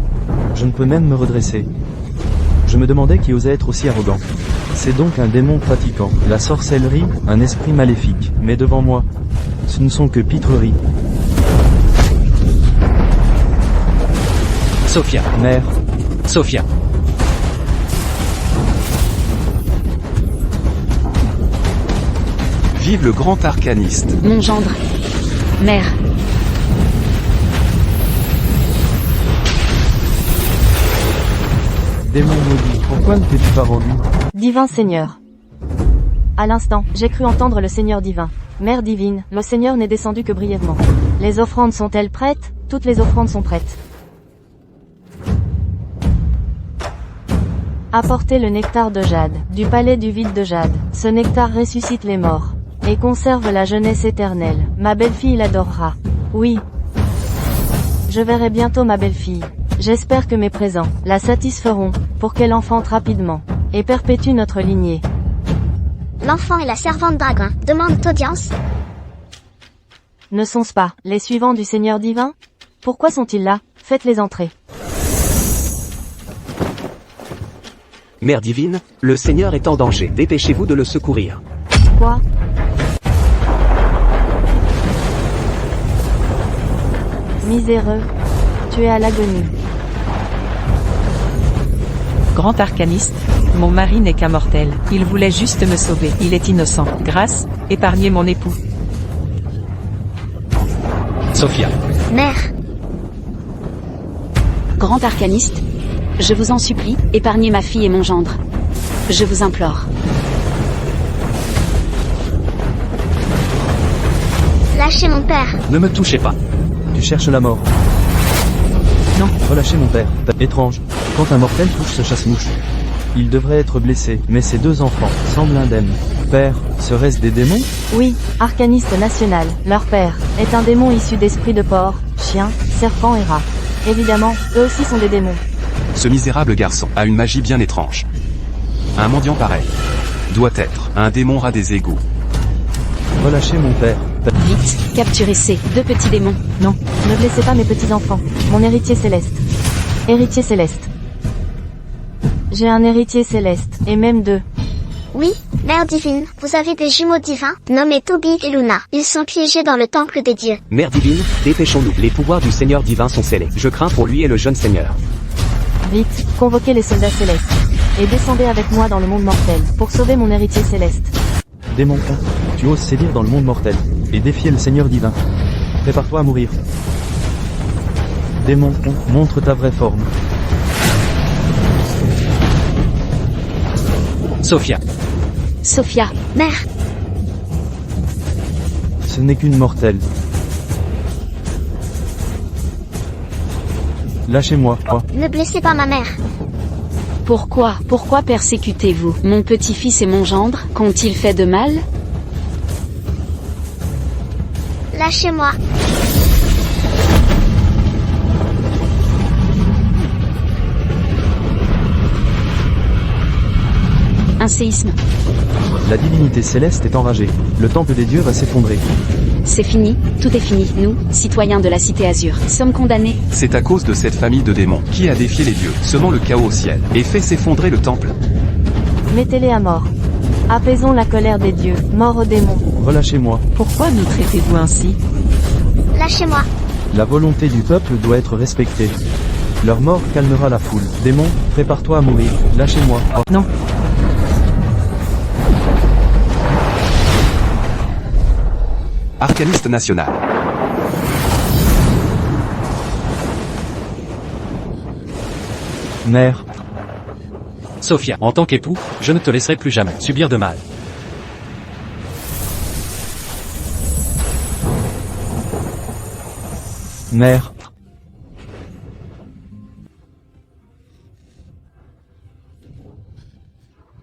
je ne peux même me redresser. Je me demandais qui osait être aussi arrogant. C'est donc un démon pratiquant la sorcellerie, un esprit maléfique. Mais devant moi, ce ne sont que pitreries. Sophia. Mère, Sophia. Vive le grand arcaniste. Mon gendre. Mère. démon maudit, pourquoi ne t'es-tu pas rendu? Divin Seigneur. À l'instant, j'ai cru entendre le Seigneur divin. Mère divine, le Seigneur n'est descendu que brièvement. Les offrandes sont-elles prêtes? Toutes les offrandes sont prêtes. Apportez le nectar de jade, du palais du vide de jade. Ce nectar ressuscite les morts. Et conserve la jeunesse éternelle. Ma belle-fille l'adorera. Oui. Je verrai bientôt ma belle-fille. J'espère que mes présents la satisferont, pour qu'elle enfante rapidement. Et perpétue notre lignée. L'enfant et la servante dragon demandent audience. Ne sont-ce pas les suivants du Seigneur divin? Pourquoi sont-ils là? Faites-les entrer. Mère divine, le Seigneur est en danger. Dépêchez-vous de le secourir. Quoi? Miséreux. Tu es à l'agonie. Grand arcaniste, mon mari n'est qu'un mortel. Il voulait juste me sauver. Il est innocent. Grâce, épargnez mon époux. Sophia. Mère, Grand arcaniste, je vous en supplie, épargnez ma fille et mon gendre. Je vous implore. lâchez mon père. Ne me touchez pas. Tu cherches la mort. Non. Relâchez mon père. Étrange. Quand un mortel touche ce chasse-mouche, il devrait être blessé, mais ces deux enfants semblent indemnes. Père, serait-ce des démons? Oui, arcaniste national, leur père, est un démon issu d'esprits de porc, chiens, serpents et rats. Évidemment, eux aussi sont des démons. Ce misérable garçon a une magie bien étrange. Un mendiant pareil doit être un démon rat des égouts. Relâchez mon père. Vite, capturez ces deux petits démons. Non, ne blessez pas mes petits-enfants, mon héritier céleste. Héritier céleste. J'ai un héritier céleste, et même deux. Oui, Mère divine, vous avez des jumeaux divins, nommés Toby et Luna. Ils sont piégés dans le temple des dieux. Mère divine, dépêchons-nous. Les pouvoirs du Seigneur divin sont scellés. Je crains pour lui et le jeune Seigneur. Vite, convoquez les soldats célestes. Et descendez avec moi dans le monde mortel, pour sauver mon héritier céleste. Démon, tu oses sévir dans le monde mortel, et défier le Seigneur divin. Prépare-toi à mourir. Démon, montre ta vraie forme. Sophia. Sophia, Mère, Ce n'est qu'une mortelle. Lâchez-moi, oh. ne blessez pas ma mère. pourquoi persécutez-vous mon petit-fils et mon gendre? Qu'ont-ils fait de mal? Lâchez-moi. Un séisme. La divinité céleste est enragée. Le temple des dieux va s'effondrer. C'est fini, tout est fini. Nous, citoyens de la Cité Azur, sommes condamnés. C'est à cause de cette famille de démons qui a défié les dieux, semant le chaos au ciel, et fait s'effondrer le temple. Mettez-les à mort. Apaisons la colère des dieux, mort aux démons. Relâchez-moi. Pourquoi nous traitez-vous ainsi? Lâchez-moi. La volonté du peuple doit être respectée. Leur mort calmera la foule. Démon, prépare-toi à mourir. Lâchez-moi. Oh. Non. Arcaniste national. Mère, Sophia. En tant qu'époux, je ne te laisserai plus jamais subir de mal. mère,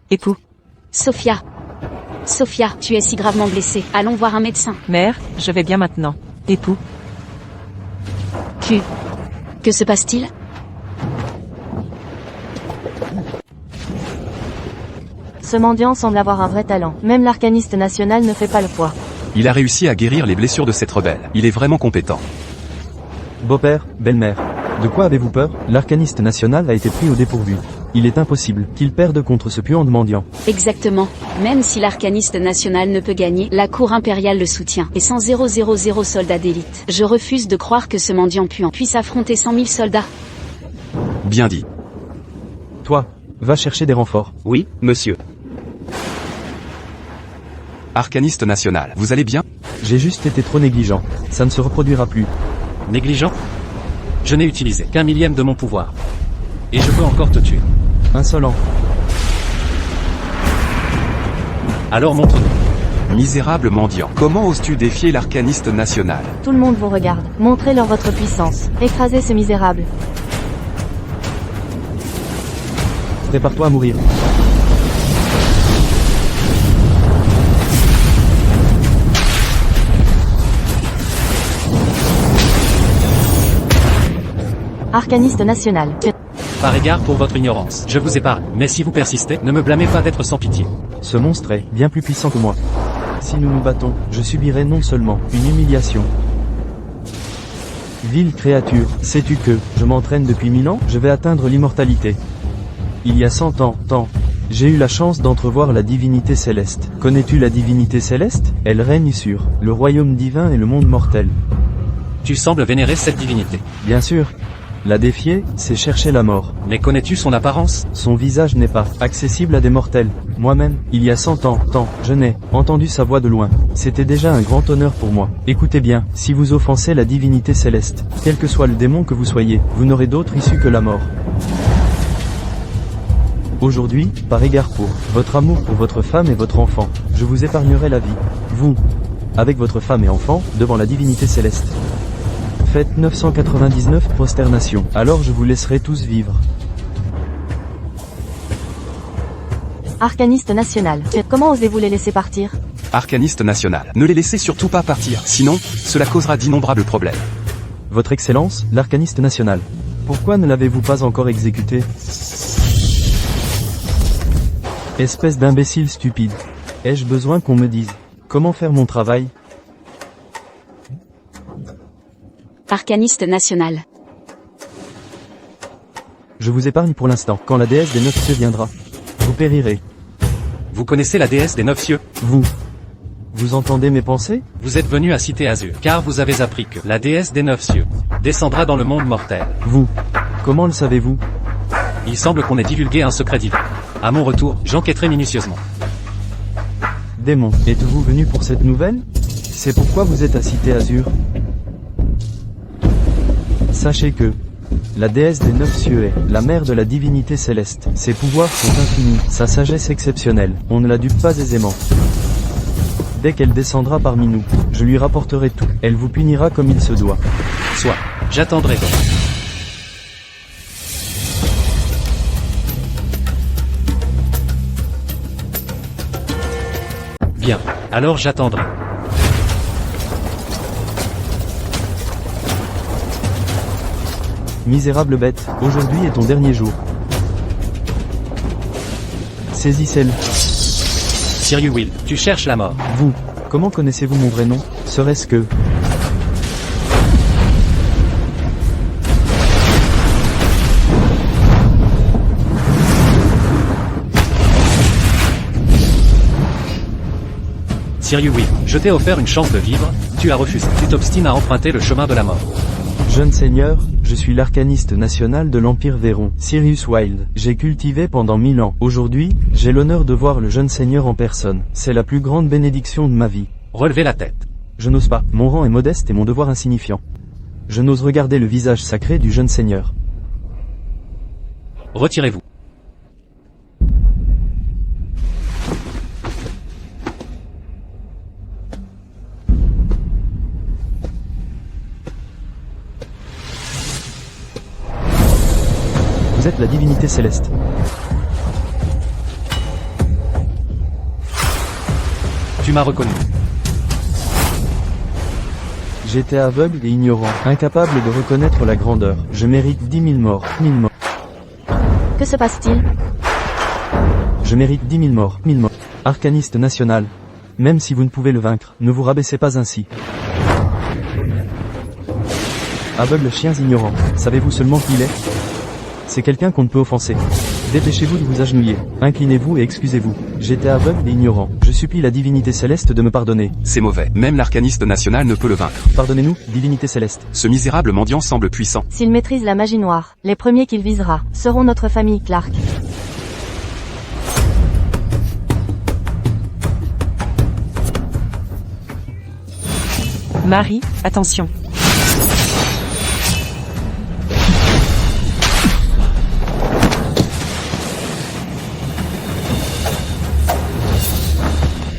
Époux. Sophia. Sophia, tu es si gravement blessée. Allons voir un médecin. Mère, je vais bien maintenant. Époux. Que se passe-t-il? Ce mendiant semble avoir un vrai talent. Même l'arcaniste national ne fait pas le poids. Il a réussi à guérir les blessures de cette rebelle. Il est vraiment compétent. beau-père, belle-mère. De quoi avez-vous peur? L'arcaniste national a été pris au dépourvu. Il est impossible qu'il perde contre ce puant de mendiant. Exactement. Même si l'arcaniste national ne peut gagner, la cour impériale le soutient. Et sans 000 soldats d'élite, je refuse de croire que ce mendiant puant puisse affronter 100 000 soldats. Bien dit. Toi, va chercher des renforts. Oui, monsieur. Arcaniste national, vous allez bien? J'ai juste été trop négligent. Ça ne se reproduira plus. Négligent? Je n'ai utilisé qu'un millième de mon pouvoir. Et je peux encore te tuer. Insolent. Alors montre-nous. Misérable mendiant, comment oses-tu défier l'arcaniste national? Tout le monde vous regarde. Montrez-leur votre puissance. Écrasez ce misérable. Prépare-toi à mourir. Arcaniste national. Par égard pour votre ignorance, je vous épargne. Mais si vous persistez, ne me blâmez pas d'être sans pitié. Ce monstre est bien plus puissant que moi. Si nous nous battons, je subirai non seulement une humiliation. Vile créature, sais-tu que je m'entraîne depuis 1000 ans? Je vais atteindre l'immortalité. Il y a 100 ans, j'ai eu la chance d'entrevoir la divinité céleste. Connais-tu la divinité céleste? Elle règne sur le royaume divin et le monde mortel. Tu sembles vénérer cette divinité. Bien sûr. La défier, c'est chercher la mort. Mais connais-tu son apparence? Son visage n'est pas accessible à des mortels. Moi-même, il y a 100 ans, je n'ai entendu sa voix de loin. C'était déjà un grand honneur pour moi. Écoutez bien, si vous offensez la divinité céleste, quel que soit le démon que vous soyez, vous n'aurez d'autre issue que la mort. Aujourd'hui, par égard pour votre amour pour votre femme et votre enfant, je vous épargnerai la vie. Vous, avec votre femme et enfant, devant la divinité céleste. Faites 999 prosternations, alors je vous laisserai tous vivre. Arcaniste national. Comment osez-vous les laisser partir? Arcaniste national. Ne les laissez surtout pas partir, sinon, cela causera d'innombrables problèmes. Votre Excellence, l'arcaniste national. Pourquoi ne l'avez-vous pas encore exécuté? Espèce d'imbécile stupide. Ai-je besoin qu'on me dise comment faire mon travail? Arcaniste national. Je vous épargne pour l'instant. Quand la déesse des 9 cieux viendra, vous périrez. Vous connaissez la déesse des 9 cieux? Vous entendez mes pensées? Vous êtes venu à Cité Azur, car vous avez appris que la déesse des 9 cieux descendra dans le monde mortel. Comment le savez-vous? Il semble qu'on ait divulgué un secret divin. À mon retour, j'enquêterai minutieusement. Démon, êtes-vous venu pour cette nouvelle? C'est pourquoi vous êtes à Cité Azur. Sachez que la déesse des 9 cieux est la mère de la divinité céleste. Ses pouvoirs sont infinis, sa sagesse exceptionnelle. On ne la dupe pas aisément. Dès qu'elle descendra parmi nous, je lui rapporterai tout. Elle vous punira comme il se doit. Soit, j'attendrai donc. Bien, alors j'attendrai. Misérable bête, aujourd'hui est ton dernier jour. Saisissez-le. Sirius Will, tu cherches la mort. Vous, comment connaissez-vous mon vrai nom? Serait-ce que... Sirius Will, je t'ai offert une chance de vivre, tu as refusé. Tu t'obstines à emprunter le chemin de la mort. Jeune seigneur, je suis l'arcaniste national de l'Empire Véron, Sirius Wilde. J'ai cultivé pendant 1000 ans. Aujourd'hui, j'ai l'honneur de voir le jeune seigneur en personne. C'est la plus grande bénédiction de ma vie. Relevez la tête. Je n'ose pas, mon rang est modeste et mon devoir insignifiant. Je n'ose regarder le visage sacré du jeune seigneur. Retirez-vous. Vous êtes la divinité céleste. Tu m'as reconnu. J'étais aveugle et ignorant, incapable de reconnaître la grandeur. Je mérite 10 000 morts. 1000 morts. Que se passe-t-il? Je mérite 10 000 morts. 1000 morts. Arcaniste national. Même si vous ne pouvez le vaincre, ne vous rabaissez pas ainsi. Aveugles chiens ignorants, savez-vous seulement qui il est? C'est quelqu'un qu'on ne peut offenser. Dépêchez-vous de vous agenouiller, inclinez-vous et excusez-vous. J'étais aveugle et ignorant. Je supplie la divinité céleste de me pardonner. C'est mauvais, même l'arcaniste national ne peut le vaincre. Pardonnez-nous, divinité céleste. Ce misérable mendiant semble puissant. S'il maîtrise la magie noire, les premiers qu'il visera seront notre famille Clark. Marie, attention.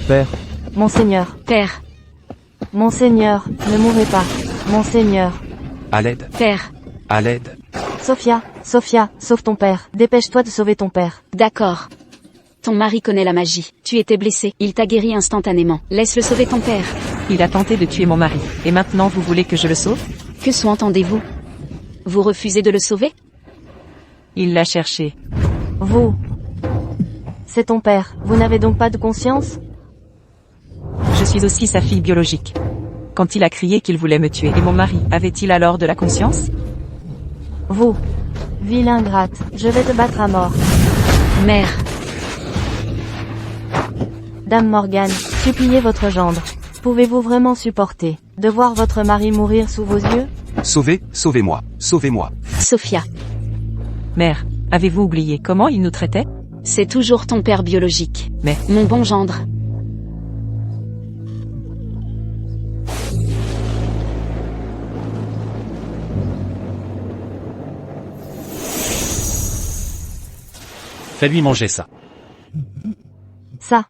Père, Monseigneur, Père, Monseigneur, ne mourrez pas. Monseigneur, À l'aide, Père, à l'aide. Sophia, sauve ton père. Dépêche-toi de sauver ton père. d'accord. Ton mari connaît la magie. Tu étais blessé, il t'a guéri instantanément. Laisse-le sauver ton père. Il a tenté de tuer mon mari. Et maintenant vous voulez que je le sauve? Que sous-entendez-vous? Vous refusez de le sauver? Il l'a cherché. Vous. C'est ton père. Vous n'avez donc pas de conscience? Je suis aussi sa fille biologique. Quand il a crié qu'il voulait me tuer, et mon mari, avait-il alors de la conscience? Vous. Ville ingrate, je vais te battre à mort. Mère, Dame Morgane, suppliez votre gendre. Pouvez-vous vraiment supporter De voir votre mari mourir sous vos yeux? Sauvez-moi, sauvez-moi. Sophia, Mère, avez-vous oublié comment il nous traitait? c'est toujours ton père biologique. Mais, Mon bon gendre. Fais-lui manger ça. Ça.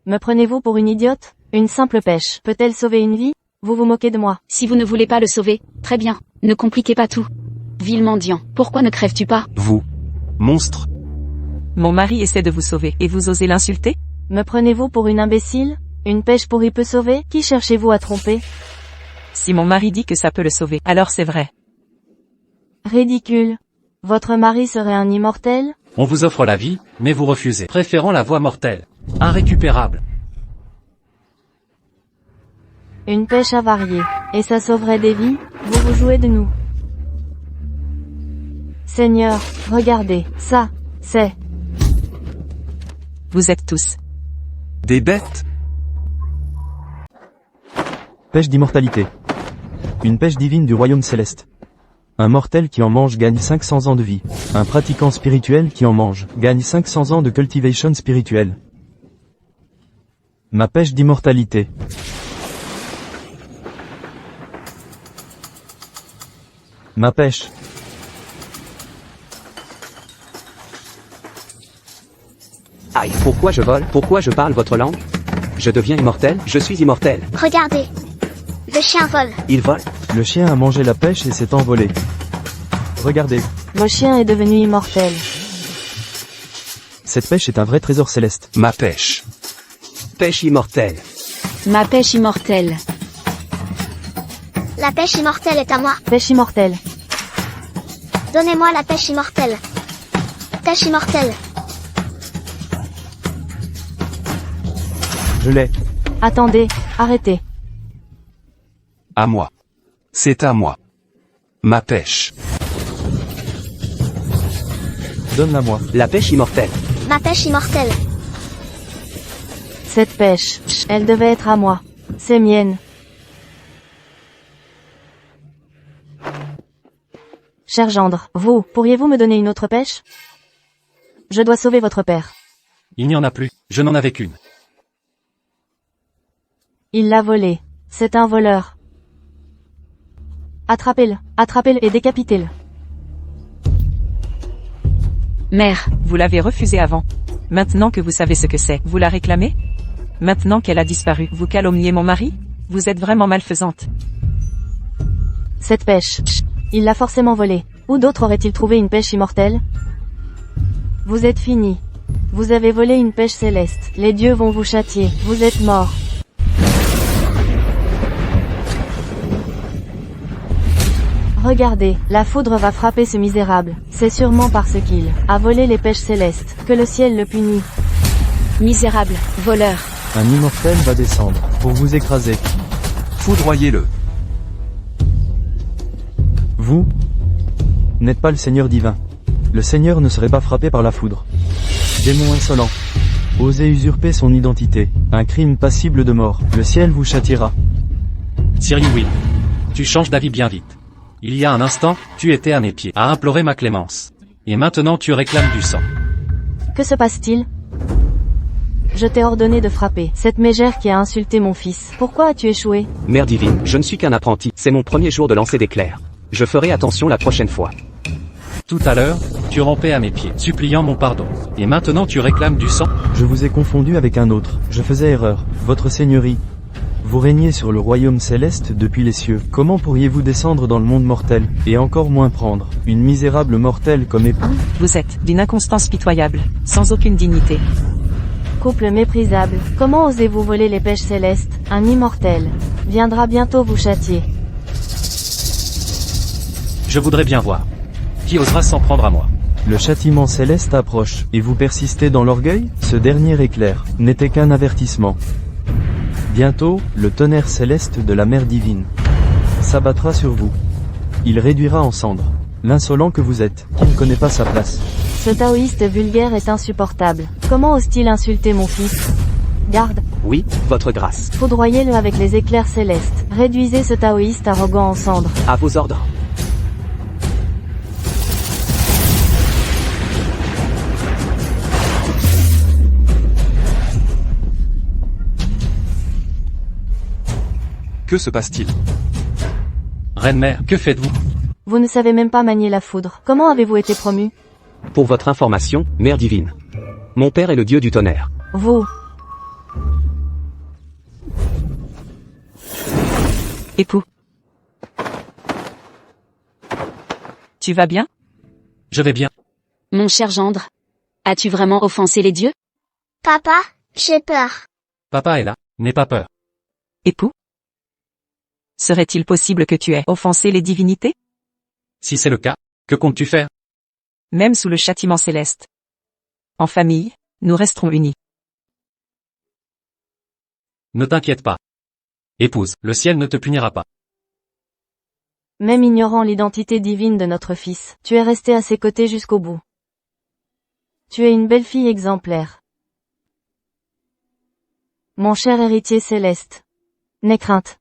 Me prenez-vous pour une idiote? Une simple pêche peut-elle sauver une vie? Vous vous moquez de moi. Si vous ne voulez pas le sauver, très bien, ne compliquez pas tout. Vil mendiant, pourquoi ne crèves-tu pas? Vous. Monstre. mon mari essaie de vous sauver, et vous osez l'insulter? Me prenez-vous pour une imbécile? Une pêche pourrie peut sauver? Qui cherchez-vous à tromper? Si mon mari dit que ça peut le sauver, alors c'est vrai. Ridicule. Votre mari serait un immortel? On vous offre la vie, mais vous refusez, préférant la voie mortelle. Irrécupérable. Une pêche avariée. Et ça sauverait des vies? Vous vous jouez de nous. Seigneur, regardez, ça, c'est... Vous êtes tous. Des bêtes? Pêche d'immortalité. Une pêche divine du royaume céleste. Un mortel qui en mange gagne 500 ans de vie. Un pratiquant spirituel qui en mange gagne 500 ans de cultivation spirituelle. Ma pêche d'immortalité. Ma pêche. Aïe, pourquoi je vole? Pourquoi je parle votre langue? Je deviens immortel? Je suis immortel. Regardez. Le chien vole. Il vole? Le chien a mangé la pêche et s'est envolé. Regardez, Le chien est devenu immortel. cette pêche est un vrai trésor céleste. Ma pêche. Pêche immortelle. Ma pêche immortelle. La pêche immortelle est à moi. Pêche immortelle. Donnez-moi la pêche immortelle. Pêche immortelle. Je l'ai. Attendez, arrêtez. À moi. C'est à moi. Ma pêche. Donne-la moi. La pêche immortelle. Ma pêche immortelle. Cette pêche, elle devait être à moi. C'est mienne. Cher gendre, vous, pourriez-vous me donner une autre pêche? Je dois sauver votre père. Il n'y en a plus, je n'en avais qu'une. Il l'a volée. C'est un voleur. Attrapez-le et décapitez-le. Mère, Vous l'avez refusé avant. Maintenant que vous savez ce que c'est, vous la réclamez? Maintenant qu'elle a disparu, vous calomniez mon mari? Vous êtes vraiment malfaisante. Cette pêche, il l'a forcément volée. Où d'autre aurait-il trouvé une pêche immortelle? Vous êtes fini. Vous avez volé une pêche céleste. Les dieux vont vous châtier. Vous êtes mort. Regardez, la foudre va frapper ce misérable. C'est sûrement parce qu'il a volé les pêches célestes que le ciel le punit. misérable, voleur. Un immortel va descendre pour vous écraser. Foudroyez-le. Vous n'êtes pas le Seigneur divin. Le Seigneur ne serait pas frappé par la foudre. Démon insolent. Osez usurper son identité. Un crime passible de mort. Le ciel vous châtiera. Cyril Will. Tu changes d'avis bien vite. Il y a un instant, tu étais à mes pieds, à implorer ma clémence. Et maintenant tu réclames du sang. Que se passe-t-il? Je t'ai ordonné de frapper cette mégère qui a insulté mon fils. Pourquoi as-tu échoué? Mère divine, je ne suis qu'un apprenti. C'est mon premier jour de lancer d'éclairs. Je ferai attention la prochaine fois. Tout à l'heure, tu rampais à mes pieds, suppliant mon pardon. Et maintenant tu réclames du sang? Je vous ai confondu avec un autre. Je faisais erreur. Votre Seigneurie. Vous régnez sur le royaume céleste depuis les cieux. Comment pourriez-vous descendre dans le monde mortel, et encore moins prendre une misérable mortelle comme époux? Vous êtes d'une inconstance pitoyable, sans aucune dignité. Couple méprisable, comment osez-vous voler les pêches célestes? Un immortel viendra bientôt vous châtier. Je voudrais bien voir. Qui osera s'en prendre à moi? Le châtiment céleste approche, et vous persistez dans l'orgueil? Ce dernier éclair n'était qu'un avertissement. Bientôt, le tonnerre céleste de la Mère divine s'abattra sur vous. Il réduira en cendres l'insolent que vous êtes, qui ne connaît pas sa place. Ce taoïste vulgaire est insupportable. Comment ose-t-il insulter mon fils? Garde, Oui, votre grâce. foudroyez-le avec les éclairs célestes. Réduisez ce taoïste arrogant en cendres. À vos ordres. Que se passe-t-il? Reine-mère, que faites-vous? Vous ne savez même pas manier la foudre. Comment avez-vous été promu? Pour votre information, Mère divine. Mon père est le dieu du tonnerre. Vous. Époux. Tu vas bien? Je vais bien. Mon cher gendre. As-tu vraiment offensé les dieux? Papa, j'ai peur. Papa est là, n'aie pas peur. Époux? Serait-il possible que tu aies offensé les divinités? Si c'est le cas, que comptes-tu faire? Même sous le châtiment céleste. En famille, nous resterons unis. Ne t'inquiète pas. Épouse, le ciel ne te punira pas. Même ignorant l'identité divine de notre fils, tu es resté à ses côtés jusqu'au bout. Tu es une belle fille exemplaire. Mon cher héritier céleste. N'aie crainte.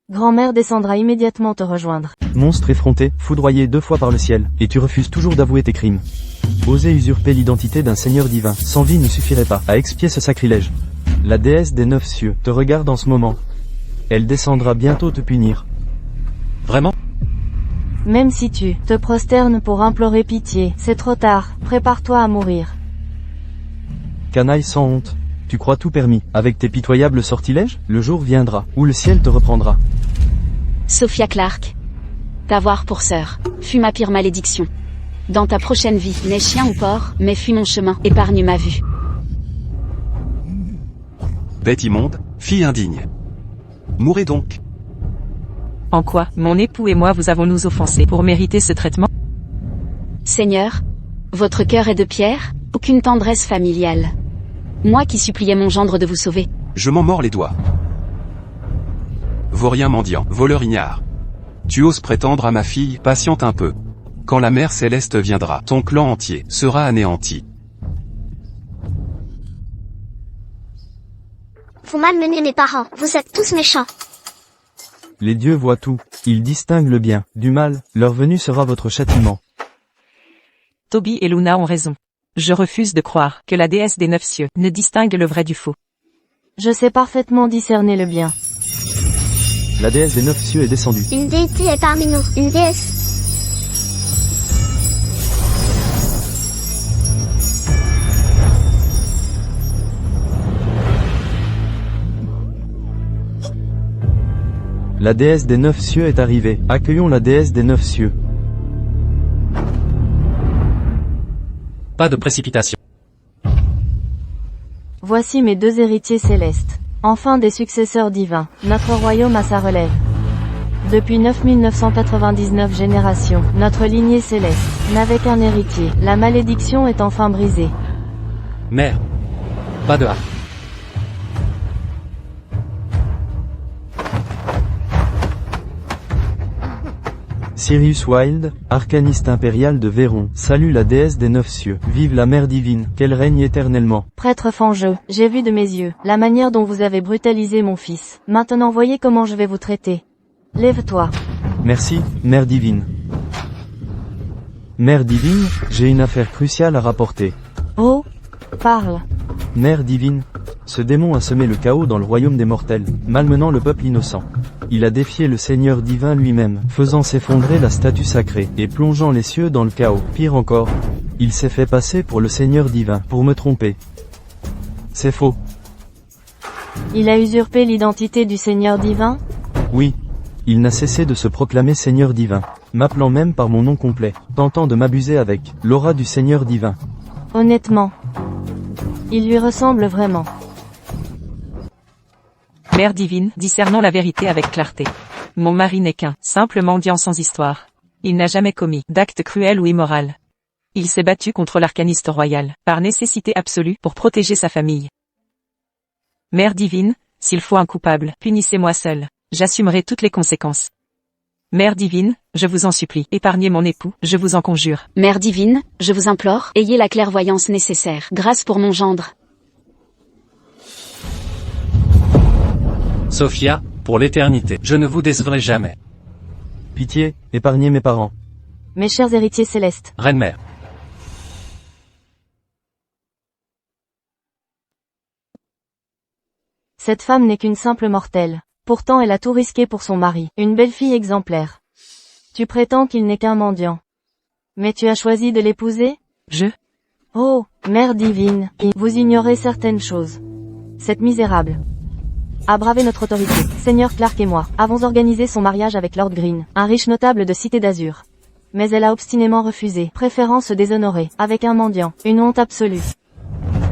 Grand-mère descendra immédiatement te rejoindre. Monstre effronté, foudroyé 2 fois par le ciel, et tu refuses toujours d'avouer tes crimes. Oser usurper l'identité d'un seigneur divin, sans vie ne suffirait pas à expier ce sacrilège. La déesse des 9 cieux te regarde en ce moment. Elle descendra bientôt te punir. Vraiment? Même si tu te prosternes pour implorer pitié, c'est trop tard, prépare-toi à mourir. Canaille sans honte. Tu crois tout permis. Avec tes pitoyables sortilèges, le jour viendra, où le ciel te reprendra. Sophia Clark. T'avoir pour sœur fut ma pire malédiction. Dans ta prochaine vie, n'aie chien ou porc, mais fuis mon chemin, épargne ma vue. Bête immonde, fille indigne. Mourez donc. En quoi, mon époux et moi vous avons-nous offensés pour mériter ce traitement? Seigneur, votre cœur est de pierre, aucune tendresse familiale. Moi qui suppliais mon gendre de vous sauver. Je m'en mords les doigts. Vaurien mendiant, voleur ignare. Tu oses prétendre à ma fille, patiente un peu. Quand la mère céleste viendra, ton clan entier sera anéanti. Vous malmenez mes parents, vous êtes tous méchants. Les dieux voient tout. Ils distinguent le bien du mal. Leur venue sera votre châtiment. Toby et Luna ont raison. Je refuse de croire que la déesse des 9 cieux ne distingue le vrai du faux. Je sais parfaitement discerner le bien. La déesse des 9 cieux est descendue. Une déité est parmi nous, une déesse. La déesse des 9 cieux est arrivée. Accueillons la déesse des 9 cieux. Pas de précipitation. Voici mes 2 héritiers célestes. Enfin des successeurs divins. Notre royaume à sa relève. Depuis 9999 générations, notre lignée céleste n'avait qu'un héritier. La malédiction est enfin brisée. Mère. Pas de hâte. Sirius Wilde, arcaniste impérial de Véron, salue la déesse des 9 cieux. Vive la mère divine, qu'elle règne éternellement. Prêtre fangeux, j'ai vu de mes yeux la manière dont vous avez brutalisé mon fils. Maintenant voyez comment je vais vous traiter. Lève-toi. Merci, mère divine. Mère divine, j'ai une affaire cruciale à rapporter. Oh, parle. Mère divine, ce démon a semé le chaos dans le royaume des mortels, malmenant le peuple innocent. Il a défié le Seigneur divin lui-même, faisant s'effondrer la statue sacrée, et plongeant les cieux dans le chaos. Pire encore, il s'est fait passer pour le Seigneur divin, pour me tromper. C'est faux. Il a usurpé l'identité du Seigneur divin? Oui. Il n'a cessé de se proclamer Seigneur divin, m'appelant même par mon nom complet, tentant de m'abuser avec l'aura du Seigneur divin. Honnêtement, il lui ressemble vraiment. Mère divine, discernons la vérité avec clarté. Mon mari n'est qu'un simple mendiant sans histoire. Il n'a jamais commis d'acte cruel ou immoral. Il s'est battu contre l'arcaniste royal, par nécessité absolue, pour protéger sa famille. Mère divine, s'il faut un coupable, punissez-moi seul. J'assumerai toutes les conséquences. Mère divine, je vous en supplie, épargnez mon époux, je vous en conjure. Mère divine, je vous implore, ayez la clairvoyance nécessaire. Grâce pour mon gendre. Sophia, Pour l'éternité, je ne vous décevrai jamais. Pitié, épargnez mes parents. Mes chers héritiers célestes, Reine-mère. cette femme n'est qu'une simple mortelle. Pourtant elle a tout risqué pour son mari, une belle fille exemplaire. Tu prétends qu'il n'est qu'un mendiant. Mais tu as choisi de l'épouser? Oh, Mère divine, vous ignorez certaines choses. Cette misérable a bravé notre autorité. Seigneur Clark et moi avons organisé son mariage avec Lord Green, un riche notable de Cité d'Azur. Mais elle a obstinément refusé, préférant se déshonorer, avec un mendiant, une honte absolue.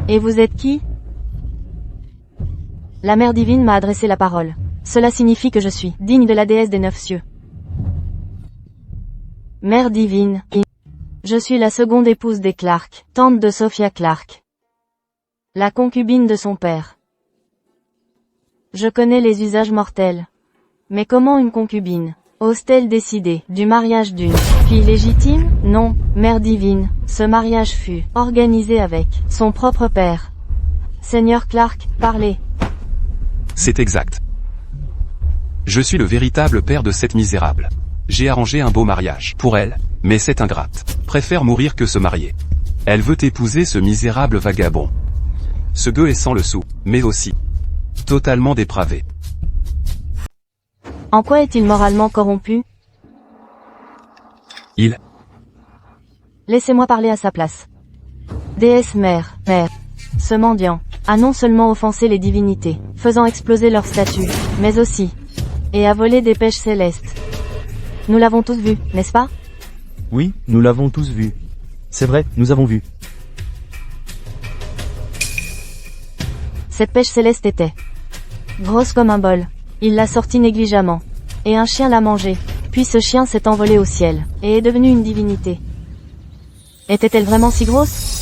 Et vous êtes qui? La Mère divine m'a adressé la parole. Cela signifie que je suis digne de la déesse des 9 cieux. Mère divine, je suis la seconde épouse des Clark, tante de Sophia Clark, la concubine de son père. Je connais les usages mortels. Mais comment une concubine ose-t-elle décider du mariage d'une fille légitime? Non, Mère divine, ce mariage fut organisé avec son propre père. Seigneur Clark, parlez. C'est exact. Je suis le véritable père de cette misérable. J'ai arrangé un beau mariage pour elle, mais cette ingrate préfère mourir que se marier. Elle veut épouser ce misérable vagabond. Ce gueux est sans le sou, mais aussi totalement dépravé. En quoi est-il moralement corrompu? Laissez-moi parler à sa place. Déesse mère, ce mendiant a non seulement offensé les divinités, faisant exploser leur statue, mais aussi, et a volé des pêches célestes. Nous l'avons tous vu, n'est-ce pas? Oui, nous l'avons tous vu. C'est vrai, nous avons vu. Cette pêche céleste était grosse comme un bol. Il l'a sortie négligemment. Et un chien l'a mangée. Puis ce chien s'est envolé au ciel, et est devenu une divinité. Était-elle vraiment si grosse?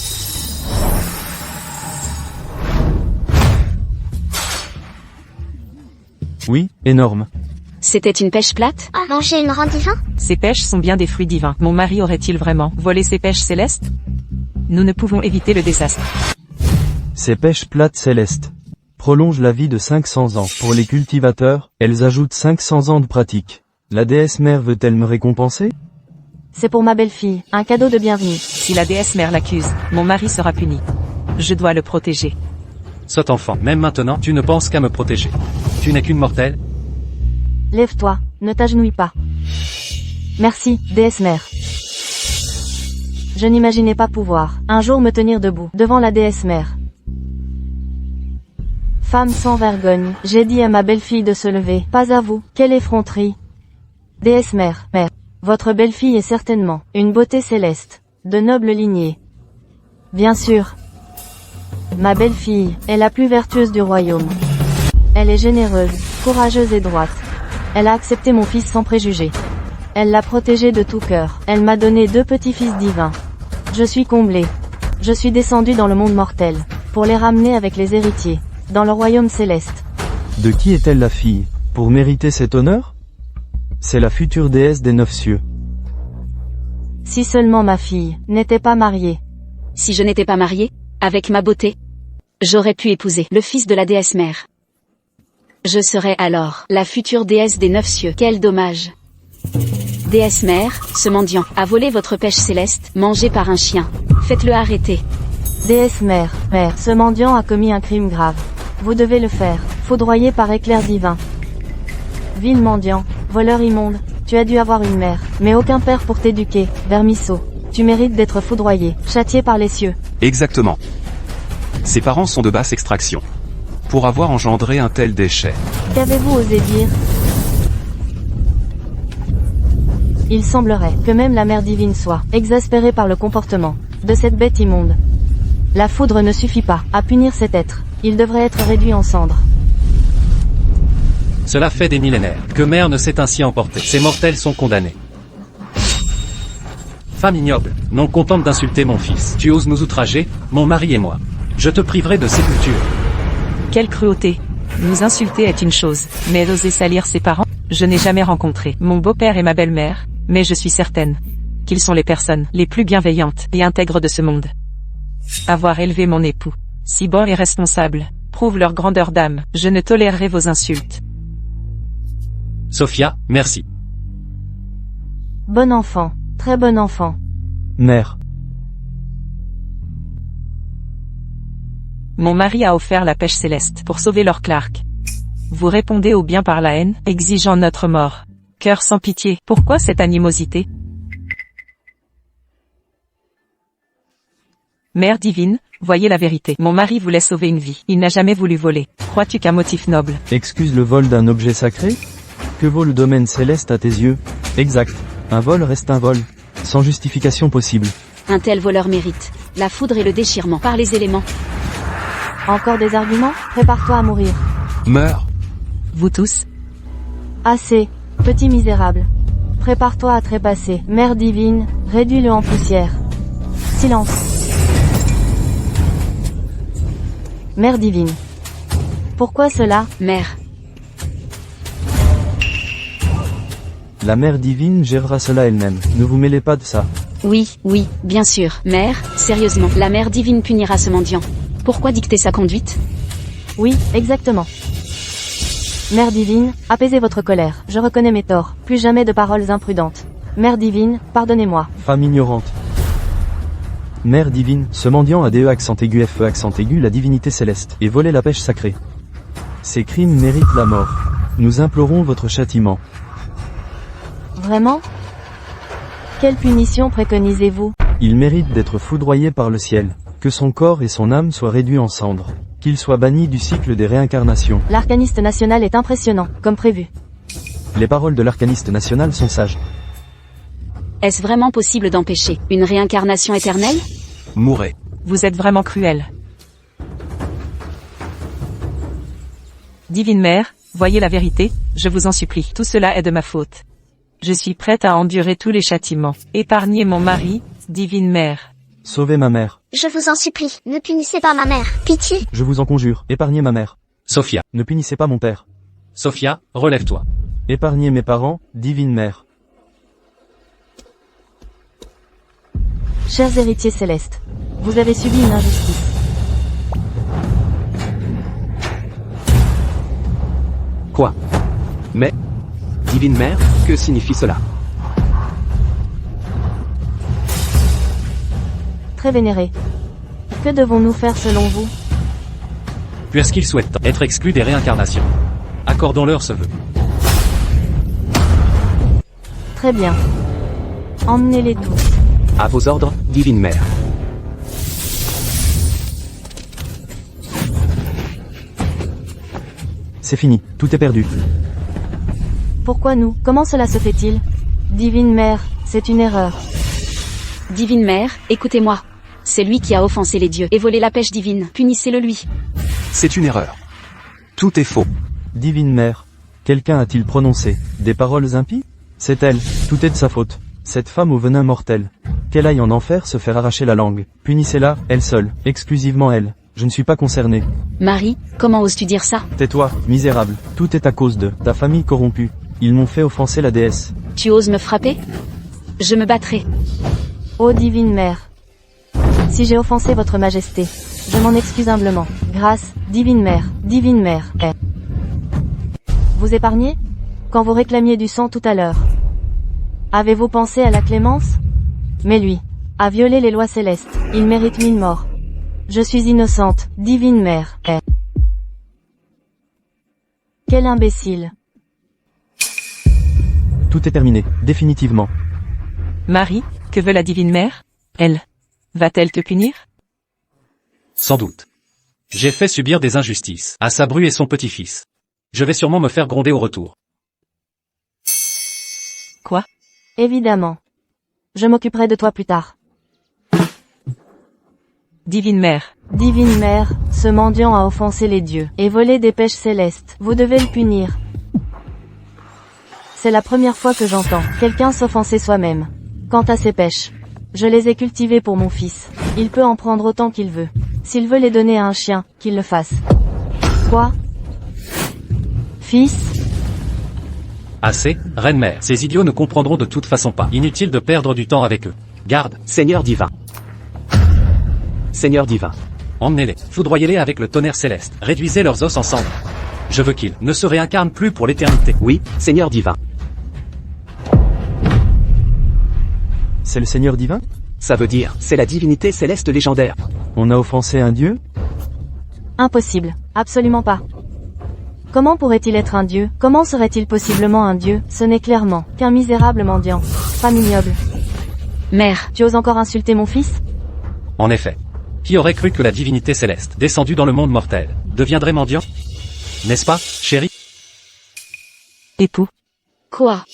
Oui, énorme. C'était une pêche plate? Ah, manger une rang divin? Ces pêches sont bien des fruits divins. Mon mari aurait-il vraiment volé ces pêches célestes? Nous ne pouvons éviter le désastre. Ces pêches plates célestes prolongent la vie de 500 ans. Pour les cultivateurs, elles ajoutent 500 ans de pratique. La déesse mère veut-elle me récompenser? C'est pour ma belle-fille, un cadeau de bienvenue. Si la déesse mère l'accuse, mon mari sera puni. Je dois le protéger. Sot enfant, même maintenant, tu ne penses qu'à me protéger. Tu n'es qu'une mortelle? Lève-toi, ne t'agenouille pas. Merci, déesse mère. Je n'imaginais pas pouvoir, un jour me tenir debout, devant la déesse mère. Femme sans vergogne, j'ai dit à ma belle-fille de se lever, pas à vous, quelle effronterie. Déesse mère, votre belle-fille est certainement une beauté céleste, de noble lignée. Bien sûr. Ma belle-fille est la plus vertueuse du royaume. Elle est généreuse, courageuse et droite. Elle a accepté mon fils sans préjugés. Elle l'a protégé de tout cœur. Elle m'a donné 2 petits-fils divins. Je suis comblée. Je suis descendue dans le monde mortel, pour les ramener avec les héritiers, dans le royaume céleste. De qui est-elle la fille, pour mériter cet honneur? C'est la future déesse des 9 cieux. Si seulement ma fille n'était pas mariée. Si je n'étais pas mariée, avec ma beauté, j'aurais pu épouser le fils de la déesse mère. Je serais alors la future déesse des 9 cieux. Quel dommage. Déesse mère, ce mendiant a volé votre pêche céleste, mangée par un chien. Faites-le arrêter. Déesse mère, ce mendiant a commis un crime grave. Vous devez le faire, foudroyer par éclair divin. Vil mendiant, voleur immonde, tu as dû avoir une mère, mais aucun père pour t'éduquer, vermisseau. Tu mérites d'être foudroyé, châtié par les cieux. Exactement. Ses parents sont de basse extraction. Pour avoir engendré un tel déchet. Qu'avez-vous osé dire? Il semblerait que même la mère divine soit exaspérée par le comportement de cette bête immonde. La foudre ne suffit pas à punir cet être. Il devrait être réduit en cendres. Cela fait des millénaires que mère ne s'est ainsi emportée. Ces mortels sont condamnés. Femme ignoble, non contente d'insulter mon fils, tu oses nous outrager, mon mari et moi. Je te priverai de sépulture. Quelle cruauté. Nous insulter est une chose, mais oser salir ses parents? Je n'ai jamais rencontré mon beau-père et ma belle-mère, mais je suis certaine qu'ils sont les personnes les plus bienveillantes et intègres de ce monde. Avoir élevé mon époux, si bon et responsable, prouve leur grandeur d'âme. Je ne tolérerai vos insultes. Sophia, merci. Bon enfant, très bon enfant. Mère. Mon mari a offert la pêche céleste pour sauver Lord Clark. Vous répondez au bien par la haine, exigeant notre mort. Cœur sans pitié, pourquoi cette animosité? Mère divine, voyez la vérité. Mon mari voulait sauver une vie. Il n'a jamais voulu voler. Crois-tu qu'un motif noble? Excuse le vol d'un objet sacré? Que vaut le domaine céleste à tes yeux? Exact. Un vol reste un vol. Sans justification possible. Un tel voleur mérite la foudre et le déchirement par les éléments. Encore des arguments? Prépare-toi à mourir. Meurs. Vous tous? Assez, petit misérable. Prépare-toi à trépasser. Mère divine, réduis-le en poussière. Silence. Mère divine. Pourquoi cela? Mère, La mère divine gérera cela elle-même. Ne vous mêlez pas de ça. oui, bien sûr. Mère, sérieusement, la mère divine punira ce mendiant. Pourquoi dicter sa conduite? Oui, exactement. Mère divine, apaisez votre colère. Je reconnais mes torts. Plus jamais de paroles imprudentes. Mère divine, pardonnez-moi. Femme ignorante. Mère divine, ce mendiant a DE accent aigu FE accent aigu la divinité céleste, et volé la pêche sacrée. Ces crimes méritent la mort. Nous implorons votre châtiment. Vraiment? Quelle punition préconisez-vous? Il mérite d'être foudroyé par le ciel. Que son corps et son âme soient réduits en cendres. Qu'il soit banni du cycle des réincarnations. L'arcaniste national est impressionnant, comme prévu. Les paroles de l'arcaniste national sont sages. Est-ce vraiment possible d'empêcher une réincarnation éternelle? Mourez. Vous êtes vraiment cruel. Divine Mère, voyez la vérité, je vous en supplie. Tout cela est de ma faute. Je suis prête à endurer tous les châtiments. Épargnez mon mari, Divine Mère. Sauvez ma mère. Je vous en supplie, ne punissez pas ma mère. Pitié. Je vous en conjure, épargnez ma mère. Sophia. Ne punissez pas mon père. Sophia, relève-toi. Épargnez mes parents, divine mère. Chers héritiers célestes, vous avez subi une injustice. Quoi? Mais, divine mère, que signifie cela? Très vénéré. Que devons-nous faire selon vous? Puisqu'ils souhaitent être exclus des réincarnations. Accordons-leur ce vœu. Très bien. Emmenez-les tous. À vos ordres, divine mère. C'est fini, tout est perdu. Pourquoi nous? Comment cela se fait-il? Divine Mère, c'est une erreur. Divine Mère, écoutez-moi. C'est lui qui a offensé les dieux et volé la pêche divine. Punissez-le lui. C'est une erreur. Tout est faux. Divine mère. Quelqu'un a-t-il prononcé des paroles impies? C'est elle, tout est de sa faute. Cette femme au venin mortel. Qu'elle aille en enfer se faire arracher la langue. Punissez-la, elle seule, exclusivement elle. Je ne suis pas concerné. Marie, comment oses-tu dire ça? Tais-toi, misérable. Tout est à cause de ta famille corrompue. Ils m'ont fait offenser la déesse. Tu oses me frapper? Je me battrai. Ô divine Mère. Si j'ai offensé votre majesté, je m'en excuse humblement. Grâce, divine Mère, est. Vous épargnez? Quand vous réclamiez du sang tout à l'heure. Avez-vous pensé à la clémence? Mais lui a violé les lois célestes. Il mérite 1000 morts. Je suis innocente, divine Mère, est. Quel imbécile. Tout est terminé, définitivement. Marie, que veut la Divine Mère? Elle va-t-elle te punir? Sans doute. J'ai fait subir des injustices à Sabru et son petit-fils. Je vais sûrement me faire gronder au retour. Quoi? Évidemment. Je m'occuperai de toi plus tard. Divine Mère. Divine Mère, ce mendiant a offensé les dieux et volé des pêches célestes. Vous devez le punir. C'est la première fois que j'entends quelqu'un s'offenser soi-même. Quant à ces pêches, je les ai cultivées pour mon fils. Il peut en prendre autant qu'il veut. S'il veut les donner à un chien, qu'il le fasse. Quoi? Fils? Assez, reine-mère. Ces idiots ne comprendront de toute façon pas. Inutile de perdre du temps avec eux. Garde. Seigneur divin. Seigneur divin. Emmenez-les. Foudroyez-les avec le tonnerre céleste. Réduisez leurs os en cendres. Je veux qu'il ne se réincarne plus pour l'éternité. Oui, Seigneur divin. C'est le Seigneur divin? Ça veut dire, c'est la divinité céleste légendaire. On a offensé un dieu? Impossible. Absolument pas. Comment pourrait-il être un dieu? Comment serait-il possiblement un dieu? Ce n'est clairement qu'un misérable mendiant. Femme ignoble. Mère, Tu oses encore insulter mon fils? En effet. Qui aurait cru que la divinité céleste, descendue dans le monde mortel, deviendrait mendiant? N'est-ce pas, chérie? Époux. quoi?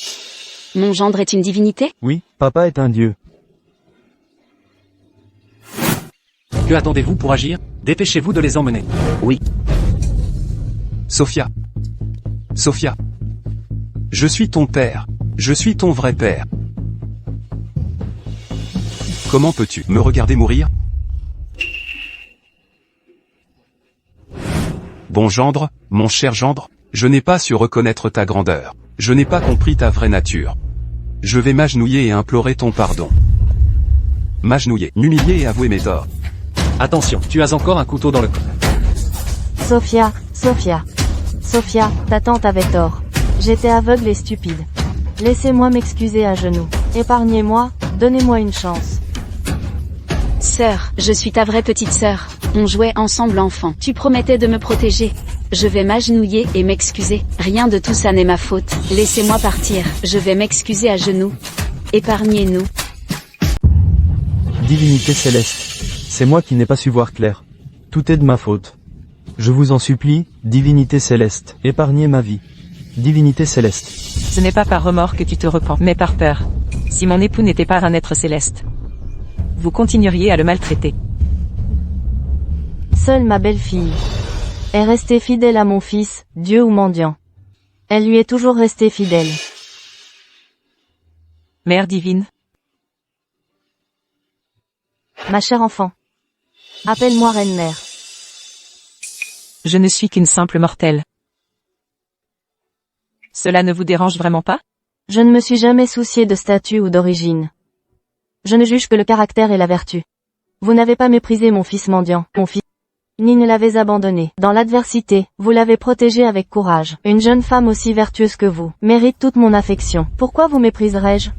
Mon gendre est une divinité? Oui, papa est un dieu. Que attendez-vous pour agir? Dépêchez-vous de les emmener. Oui. Sophia. Sophia. Je suis ton père. Je suis ton vrai père. Comment peux-tu me regarder mourir? Bon gendre, mon cher gendre, je n'ai pas su reconnaître ta grandeur. Je n'ai pas compris ta vraie nature. Je vais m'agenouiller et implorer ton pardon. M'agenouiller, m'humilier et avouer mes torts. Attention, tu as encore un couteau dans le corps. Sophia, Sophia. Sophia, ta tante avait tort. J'étais aveugle et stupide. Laissez-moi m'excuser à genoux. Épargnez-moi, donnez-moi une chance. Sœur, je suis ta vraie petite sœur. On jouait ensemble enfant. Tu promettais de me protéger. Je vais m'agenouiller et m'excuser. Rien de tout ça n'est ma faute. Laissez-moi partir. Je vais m'excuser à genoux. Épargnez-nous. Divinité céleste. C'est moi qui n'ai pas su voir clair. Tout est de ma faute. Je vous en supplie, divinité céleste, épargnez ma vie. Divinité céleste. Ce n'est pas par remords que tu te repens, mais par peur. Si mon époux n'était pas un être céleste, vous continueriez à le maltraiter. Seule ma belle-fille est restée fidèle à mon fils, Dieu ou mendiant. Elle lui est toujours restée fidèle. Mère divine, Ma chère enfant. Appelle-moi reine-mère. je ne suis qu'une simple mortelle. Cela ne vous dérange vraiment pas? Je ne me suis jamais soucié de statut ou d'origine. Je ne juge que le caractère et la vertu. Vous n'avez pas méprisé mon fils mendiant, mon fils, ni ne l'avez abandonné. Dans l'adversité, vous l'avez protégé avec courage. Une jeune femme aussi vertueuse que vous mérite toute mon affection. Pourquoi vous mépriserais-je?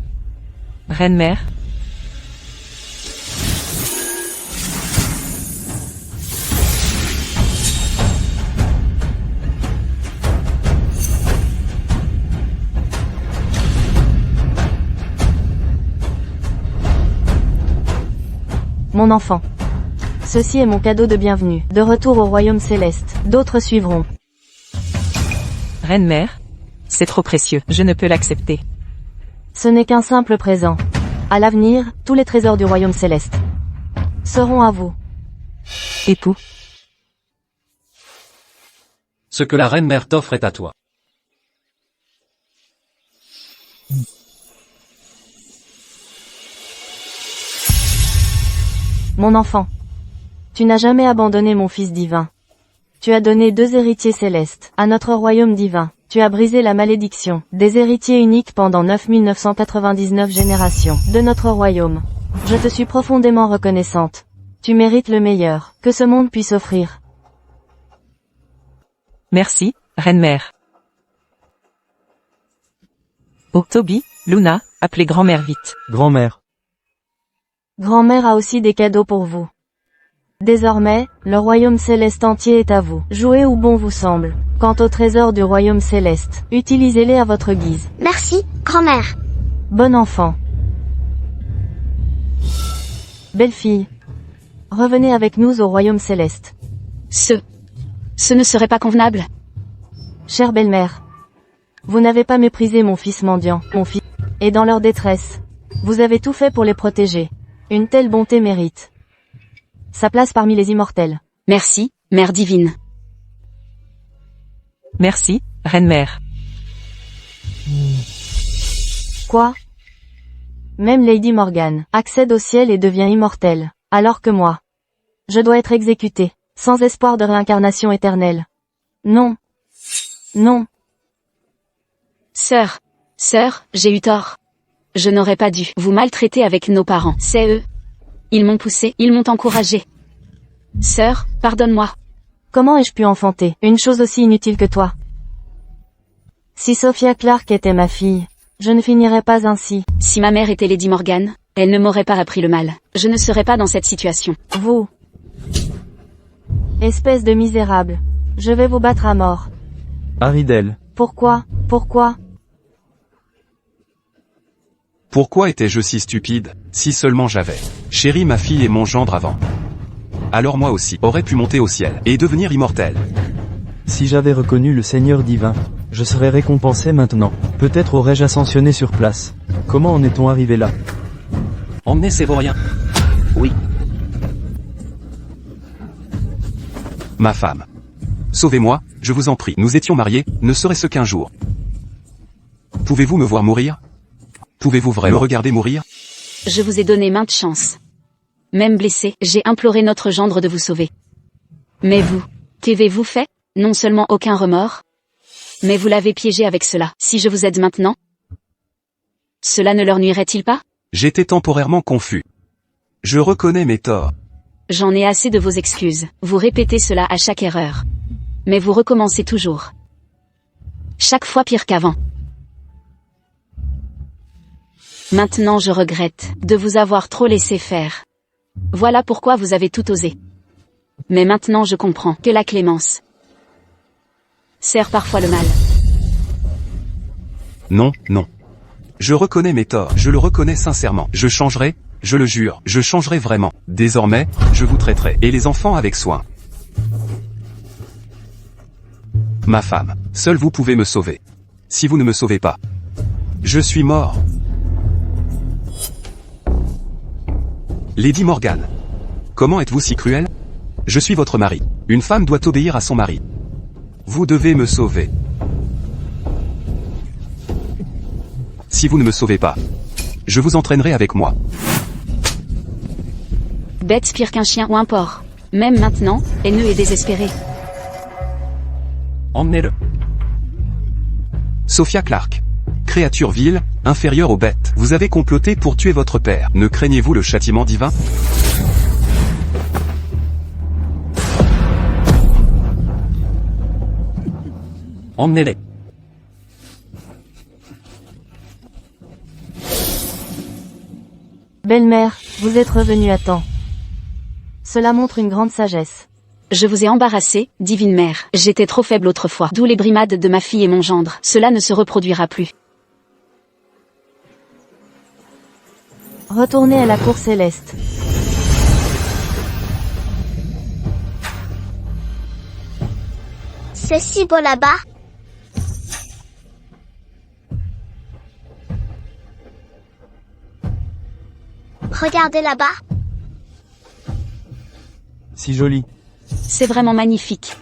Reine-mère, Mon enfant. Ceci est mon cadeau de bienvenue. De retour au royaume céleste. D'autres suivront. reine-mère, c'est trop précieux, je ne peux l'accepter. Ce n'est qu'un simple présent. À l'avenir, tous les trésors du royaume céleste seront à vous. Époux, Ce que la reine-mère t'offre est à toi. Mon enfant. Tu n'as jamais abandonné mon fils divin. Tu as donné 2 héritiers célestes à notre royaume divin. Tu as brisé la malédiction des héritiers uniques pendant 9999 générations de notre royaume. Je te suis profondément reconnaissante. Tu mérites le meilleur que ce monde puisse offrir. merci, reine-mère. Oh, Toby, Luna, appelez grand-mère vite. Grand-mère. Grand-mère a aussi des cadeaux pour vous. Désormais, le royaume céleste entier est à vous. Jouez où bon vous semble. Quant aux trésors du royaume céleste, utilisez-les à votre guise. Merci, grand-mère. Bon enfant. Belle-fille. Revenez avec nous au royaume céleste. Ce ne serait pas convenable. Chère belle-mère. Vous n'avez pas méprisé mon fils mendiant, mon fils, et dans leur détresse. Vous avez tout fait pour les protéger. Une telle bonté mérite sa place parmi les immortels. Merci, Mère divine. Merci, reine-mère. Quoi? Même Lady Morgane accède au ciel et devient immortelle, alors que moi, je dois être exécutée, sans espoir de réincarnation éternelle. Non. Non. Sœur, j'ai eu tort. Je n'aurais pas dû vous maltraiter avec nos parents. C'est eux. Ils m'ont poussé, ils m'ont encouragé. Sœur, pardonne-moi. Comment ai-je pu enfanter une chose aussi inutile que toi? Si Sophia Clark était ma fille, je ne finirais pas ainsi. Si ma mère était Lady Morgan, elle ne m'aurait pas appris le mal. Je ne serais pas dans cette situation. Vous, espèce de misérable, je vais vous battre à mort. Aridel. Pourquoi? Pourquoi étais-je si stupide, si seulement j'avais chéri ma fille et mon gendre avant? Alors moi aussi, aurais pu monter au ciel, et devenir immortel. Si j'avais reconnu le Seigneur divin, je serais récompensé maintenant. Peut-être aurais-je ascensionné sur place. Comment en est-on arrivé là? Emmenez ces vauriens. Oui. Ma femme. Sauvez-moi, je vous en prie. Nous étions mariés, ne serait-ce qu'un jour. Pouvez-vous me voir mourir? Pouvez-vous vraiment me regarder mourir? Je vous ai donné maintes chances. Même blessé, j'ai imploré notre gendre de vous sauver. Mais vous, qu'avez-vous fait? Non seulement aucun remords, mais vous l'avez piégé avec cela. Si je vous aide maintenant, cela ne leur nuirait-il pas? J'étais temporairement confus. Je reconnais mes torts. J'en ai assez de vos excuses. Vous répétez cela à chaque erreur. Mais vous recommencez toujours. Chaque fois pire qu'avant. Maintenant je regrette de vous avoir trop laissé faire. Voilà pourquoi vous avez tout osé. Mais maintenant je comprends que la clémence sert parfois le mal. Non. Je reconnais mes torts, je le reconnais sincèrement. Je changerai, je le jure, je changerai vraiment. Désormais, je vous traiterai, et les enfants avec soin. Ma femme, seul vous pouvez me sauver. Si vous ne me sauvez pas, je suis mort. Lady Morgan. Comment êtes-vous si cruelle? Je suis votre mari. Une femme doit obéir à son mari. Vous devez me sauver. Si vous ne me sauvez pas, je vous entraînerai avec moi. Bête pire qu'un chien ou un porc. Même maintenant, haineux et désespéré. Emmenez-le. Sophia Clark. Créature vile, inférieure aux bêtes. Vous avez comploté pour tuer votre père. Ne craignez-vous le châtiment divin? Emmenez-les. Belle-mère, vous êtes revenue à temps. Cela montre une grande sagesse. Je vous ai embarrassé, divine mère. J'étais trop faible autrefois. D'où les brimades de ma fille et mon gendre. Cela ne se reproduira plus. Retournez à la cour céleste. C'est si beau là-bas. Regardez là-bas. Si joli. C'est vraiment magnifique.